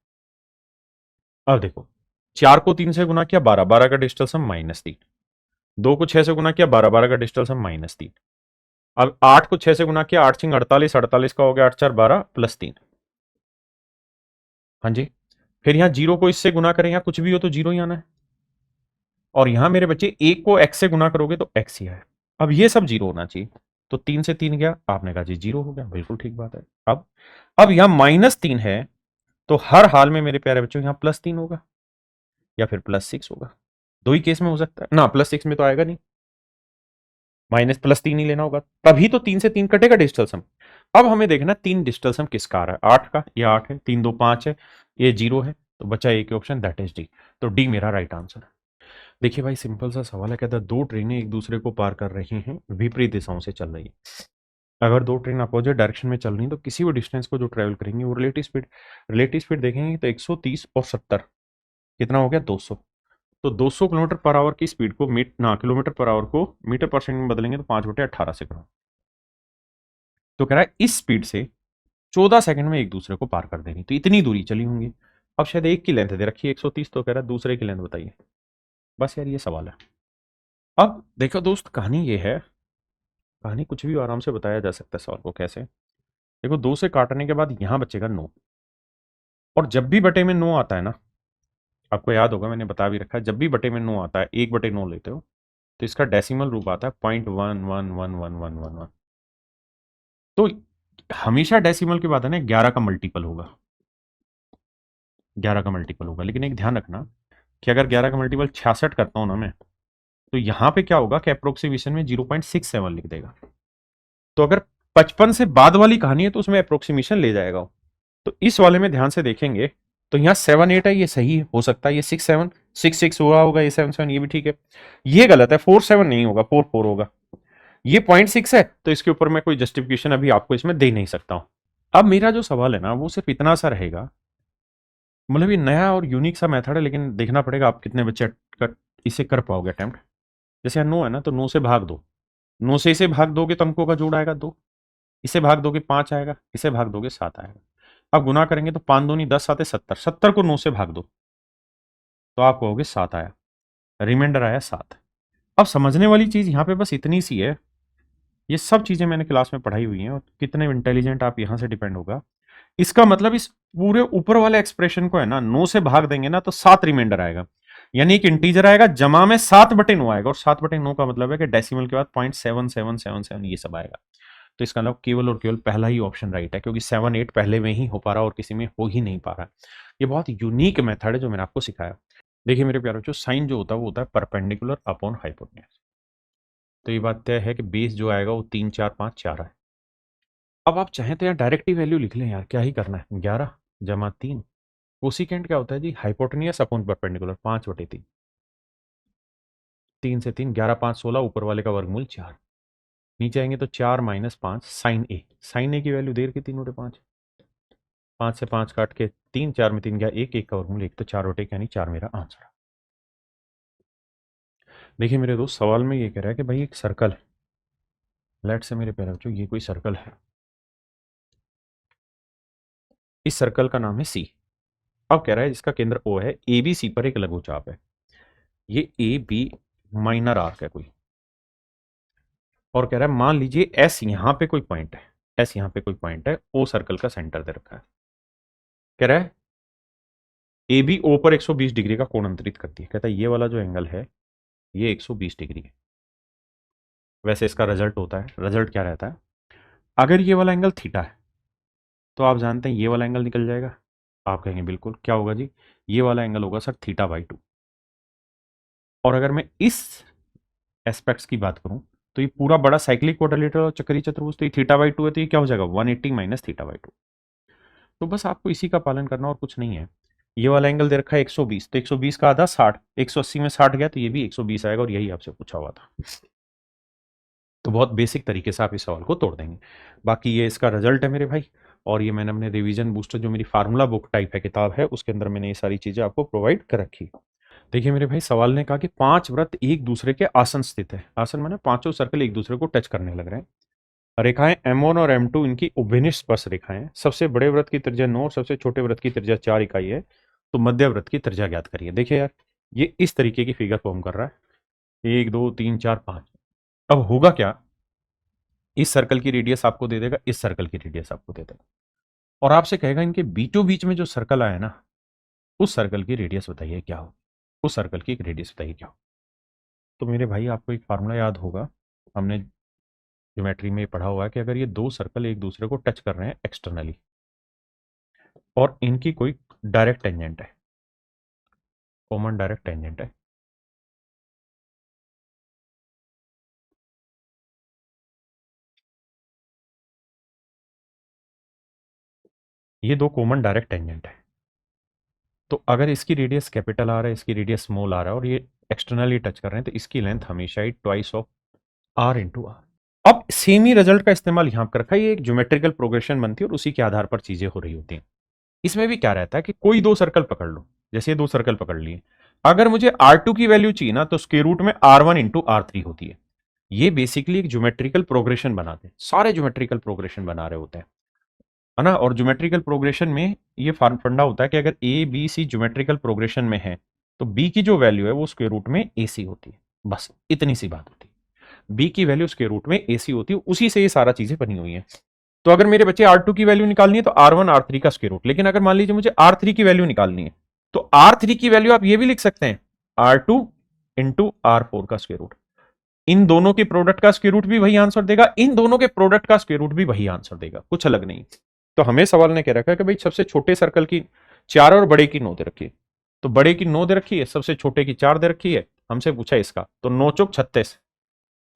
अब देखो, 4 को 3 से गुना किया 12, 12 का डिजिटल सम -3, 2 को 6 से गुना किया 12, 12 का डिजिटल सम -3। अब 8 को 6 से गुना किया, 8 6 48, 48 का हो गया 8 4 12 +3। हाँ जी, फिर यहाँ 0 को इससे गुना करें, यहाँ कुछ भी हो तो 0 ही आना है, और यहां मेरे बच्चे 1 को x से गुना करोगे तो x ही है। अब ये सब 0 होना चाहिए, तो 3 से 3 गया, आपने कहा जी 0 हो गया, बिल्कुल ठीक बात है। अब यहां -3 है, तो हर हाल में मेरे प्यारे बच्चों यहां +3 होगा या फिर +6 होगा, दो ही केस में हो सकता है ना, +6 में तो आएगा नहीं, -+3 ही लेना होगा, तभी तो 3 से 3 कटेगा डिजिटल सम। अब हमें देखना 3 डिजिटल सम किसका आ रहा है, 8 का, ये 8 है, 3 2 5 है, ये 0 है, तो बचा एक ऑप्शन, दैट इज डी। तो डी मेरा राइट आंसर है। देखिए भाई, सिंपल सा सवाल है, कहता है 2 ट्रेनें एक दूसरे को पार कर रही हैं, विपरीत दिशाओं से चल रही है। अगर 2 ट्रेन अपोजिट डायरेक्शन में चल रही हैं तो किसी भी डिस्टेंस को जो ट्रेवल करेंगी वो रिलेटिव स्पीड देखेंगे तो 130 और 70 कितना हो गया, 200। तो 200 किलोमीटर पर आवर की स्पीड को किलोमीटर पर आवर को मीटर पर सेकंड में बदलेंगे तो 5/18 से करो। तो कह रहा है इस स्पीड से 14 सेकंड में एक दूसरे को पार कर देंगी, तो इतनी दूरी चली होंगी। अब शायद एक की लेंथ दे रखी है 130, तो कह रहा है दूसरे की लेंथ बताइए। बस यार ये सवाल है। अब देखो दोस्त, कहानी ये है, कहानी कुछ भी आराम से बताया जा सकता है सवाल को कैसे। देखो, 2 से काटने के बाद यहां बचेगा 9, और जब भी बटे में 9 आता है ना, आपको याद होगा मैंने बता भी रखा है, जब भी बटे में 9 आता है, 1/9 लेते हो तो इसका डेसिमल रूप आता है 0.1111111। तो हमेशा डेसिमल के बाद है ना 11 का मल्टीपल होगा, 11 का मल्टीपल होगा। लेकिन एक ध्यान रखना कि अगर 11 का मल्टीपल 66 करता हूं ना मैं, तो यहां पे क्या होगा कि अप्रोक्सीमेशन में 0.67 लिख देगा। तो अगर 55 से बाद वाली कहानी है तो उसमें अप्रोक्सीमेशन ले जाएगा। तो इस वाले में ध्यान से देखेंगे तो यहाँ 7 8 है, ये सही हो सकता है, ये 6 7 6 6 हुआ होगा, ये 7 7 ये भी ठीक है। ये गलत है, 4 7 नहीं होगा, 4 4 होगा। ये 0.6 है, तो इसके ऊपर मैं कोई जस्टिफिकेशन अभी आपको इसमें दे नहीं सकता हूं। अब मेरा जो सवाल है ना वो सिर्फ इतना सा रहेगा, मतलब ये नया और यूनिक सा मेथड है, लेकिन देखना पड़ेगा आप कितने बच्चे इसे कर पाओगे अटेम्प्ट। जैसे 9 है ना, तो 9 से भाग दो, 9 से इसे भाग दोगे तो अंकों का जोड़ आएगा 2, इसे भाग दोगे 5 आएगा, इसे भाग दोगे 7 आएगा। अब गुना करेंगे तो 5 दूनी 10, 7 70, 70 को 9 से भाग दो तो आप कहोगे 7 आया, रिमाइंडर आया 7। अब समझने वाली चीज यहां पे बस इतनी सी है, ये सब चीजें मैंने क्लास में पढ़ाई हुई हैं, और कितने इंटेलिजेंट आप यहां से डिपेंड होगा। इसका मतलब इस पूरे ऊपर वाले एक्सप्रेशन को है ना 9 से भाग देंगे ना तो 7 रिमाइंडर आएगा, यानी एक इंटीजर आएगा जमा में 7/9 आएगा, और 7/9 का मतलब है कि डेसिमल के बाद 0.7777 ये सब आएगा। तो इसका मतलब केवल और केवल पहला ही ऑप्शन राइट है, क्योंकि 7 8 पहले में ही हो पा रहा और किसी में हो ही नहीं पा रहा। ये बहुत यूनिक मेथड है जो मैंने आपको सिखाया। देखिए मेरे प्यारे बच्चों, साइन जो होता है वो होता है परपेंडिकुलर अपॉन हाइपोटेन्यूज। तो ये बात तय है कि बेस जो आएगा वो 3 4 5 4 है। अब आप चाहें तो यहाँ डायरेक्ट ही वैल्यू लिख लें यार, क्या ही करना है, 11 जमा 3। कोसिकेंट क्या होता है जी, हाइपोटेनियस अपॉन परपेंडिकुलर, 5/3। 3 से 3 11 5 16, ऊपर वाले का वर्गमूल 4। नीचे आएंगे तो 4 - 5 साइन ए, साइन ए की वैल्यू देर के 3/5। 5 से 5 काट के 3, 4 में 3 गया 1, 1 का वर्गमूल 1, तो 4/1 यानी 4 मेरा आंसर है। देखिए मेरे दोस्त, सवाल में ये कह रहा है कि भाई एक सर्कल है, लेट से मेरे प्यारे बच्चों ये कोई सर्कल है, इस सर्कल का नाम है सी। अब कह रहा है जिसका केंद्र ओ है, ए बी सी पर एक लघुचाप है, ये ए बी माइनर आर्क है कोई, और कह रहा है मान लीजिए एस यहां पे कोई पॉइंट है, एस यहां पे कोई पॉइंट है, ओ सर्कल का सेंटर दे रखा है। कह रहा है ए बी ओ पर 120 डिग्री का कोण अंतरित करती है, कहता है ये वाला जो एंगल है ये 120 डिग्री है। वैसे इसका रिजल्ट होता है, रिजल्ट क्या रहता है, अगर ये वाला एंगल थीटा है तो आप जानते हैं ये वाला एंगल निकल जाएगा। आप कहेंगे बिल्कुल, क्या होगा जी, ये वाला एंगल होगा सर θ/2। और अगर मैं इस एस्पेक्ट्स की बात करूं तो ये पूरा बड़ा साइक्लिक क्वाड्रिलेटरल और चक्रीय चतुर्भुज, तो ये θ/2 है, तो ये क्या हो जाएगा 180 - θ/2। तो बस आपको इसी का पालन करना और कुछ नहीं है। ये वाला एंगल दे रखा है 120, तो 120 का आधा 60, 180 में 60 गया तो ये भी 120 आएगा, और यही आपसे पूछा हुआ था। तो बहुत बेसिक तरीके से आप इस सवाल को तोड़ देंगे। बाकी ये इसका रिजल्ट है मेरे भाई, और ये मैंने अपने रिवीजन बूस्टर जो मेरी फार्मूला बुक टाइप है किताब है उसके अंदर मैंने ये सारी चीजें आपको प्रोवाइड कर रखी। देखिए मेरे भाई, सवाल ने कहा कि 5 वृत्त एक दूसरे के आसन स्थित है, आसन माने पांचों सर्कल एक दूसरे को टच करने लग रहे हैं। रेखाएं M1 और M2 इनकी उभयनिष्ठ स्पर्श रेखाएं हैं। सबसे बड़े वृत्त की त्रिज्या 9 और सबसे छोटे वृत्त की त्रिज्या 4 इकाई है, तो मध्य वृत्त की त्रिज्या ज्ञात करिए। देखिए यार, ये इस तरीके की फिगर फॉर्म कर रहा है, 1 2 3 4 5। अब होगा क्या, इस सर्कल की रेडियस आपको दे देगा, इस सर्कल की रेडियस आपको दे देगा, और आपसे कहेगा इनके बीचों बीच में जो सर्कल आया ना, उस सर्कल की रेडियस बताइए क्या हो, उस सर्कल की एक रेडियस बताइए क्या हो। तो मेरे भाई आपको एक फार्मूला याद होगा, हमने ज्योमेट्री में पढ़ा हुआ है कि अगर ये दो सर्कल एक दूसरे को टच कर रहे हैं एक्सटर्नली और इनकी कोई डायरेक्ट टेंजेंट है, कॉमन डायरेक्ट टेंजेंट है, ये दो कॉमन डायरेक्ट टेंजेंट है, तो अगर इसकी रेडियस कैपिटल आर है, इसकी रेडियस स्मॉल आर है, और ये एक्सटर्नली टच कर रहे हैं, तो इसकी लेंथ हमेशा ही twice of R into R. अब सेम ही रिजल्ट का इस्तेमाल यहां कर रखा है, ये एक ज्योमेट्रिकल प्रोग्रेशन बनती है और उसी के आधार पर चीजें हो रही होती हैं। इसमें भी क्या रहता है कि कोई दो सर्कल पकड़ लो, जैसे ये दो सर्कल पकड़ लिए, अगर मुझे R2 की वैल्यू चाहिए ना तो स्क्वायर रूट में R1 इंटू R3 होती है। ये बेसिकली एक ज्योमेट्रिकल प्रोग्रेशन बनाते हैं, सारे ज्योमेट्रिकल प्रोग्रेशन बना रहे होते हैं, है ना। और ज्योमेट्रिकल प्रोग्रेशन में ये फंडा होता है कि अगर A B C geometrical progression में है तो बी की जो वैल्यू है वो स्क्वायर रूट में ए सी होती है, बस इतनी सी बात होती है। बी की वैल्यू स्क्वायर रूट में ए सी होती है, उसी से ये सारा चीजें बनी हुई हैं। तो अगर मेरे बच्चे R2 की वैल्यू निकालनी है तो R1 R3 का स्क्वायर रूट, लेकिन अगर मान लीजिए मुझे R3 की वैल्यू निकालनी है तो R3 की वैल्यू आप ये भी लिख सकते हैं R2 इंटू R4 का स्क्वायर रूट। इन दोनों के प्रोडक्ट का स्क्वायर रूट भी वही आंसर देगा, इन दोनों के प्रोडक्ट का स्क्वायर रूट भी वही आंसर देगा, कुछ अलग नहीं। तो हमें सवाल ने कह रखा है कि भाई सबसे छोटे सर्कल की 4 और बड़े की 9 दे रखी है, तो बड़े की 9 दे रखी है, सबसे छोटे की 4 दे रखी है, हमसे पूछा इसका, तो 9 चौक 36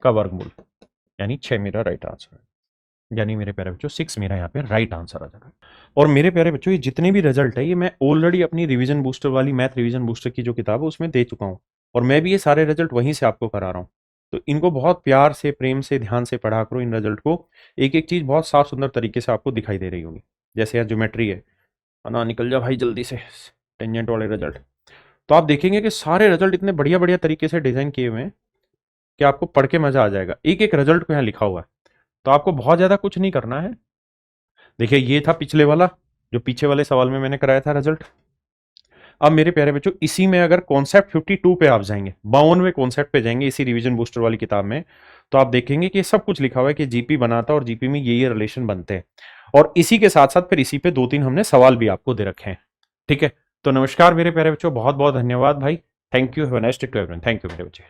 का वर्गमूल, यानी 6 मेरा राइट आंसर है। यानी मेरे प्यारे बच्चों 6 मेरा यहाँ पे राइट आंसर आ जाएगा। और मेरे प्यारे बच्चों, ये जितने भी रिजल्ट है ये मैं ऑलरेडी अपनी रिवीजन बूस्टर वाली मैथ रिवीजन बूस्टर की जो किताब है उसमें दे चुका हूँ, और मैं भी ये सारे रिजल्ट वहीं से आपको करा रहा हूँ। तो इनको बहुत प्यार से, प्रेम से, ध्यान से पढ़ा करो इन रिजल्ट को। एक एक चीज बहुत साफ सुंदर तरीके से आपको दिखाई दे रही होगी। जैसे यहाँ ज्योमेट्री है ना, निकल जा भाई जल्दी से, टेंजेंट वाले रिजल्ट। तो आप देखेंगे कि सारे रिजल्ट इतने बढ़िया बढ़िया तरीके से डिजाइन किए हुए हैं कि आपको पढ़ के मजा आ जाएगा। एक एक रिजल्ट को यहाँ लिखा हुआ है, तो आपको बहुत ज्यादा कुछ नहीं करना है। देखिए ये था पिछले वाला, जो पीछे वाले सवाल में मैंने कराया था रिजल्ट। अब मेरे प्यारे बच्चों, इसी में अगर कॉन्सेप्ट 52 पे आप जाएंगे, 52वें कॉन्सेप्ट पे जाएंगे इसी रिवीजन बूस्टर वाली किताब में, तो आप देखेंगे कि सब कुछ लिखा हुआ है कि जीपी बनाता और जीपी में ये रिलेशन बनते हैं। और इसी के साथ साथ फिर इसी पे 2-3 हमने सवाल भी आपको दे रखे हैं। ठीक है, तो नमस्कार मेरे प्यारे बच्चों, बहुत बहुत धन्यवाद भाई। Thank you, have a nice day to everyone. Thank you मेरे बच्चे।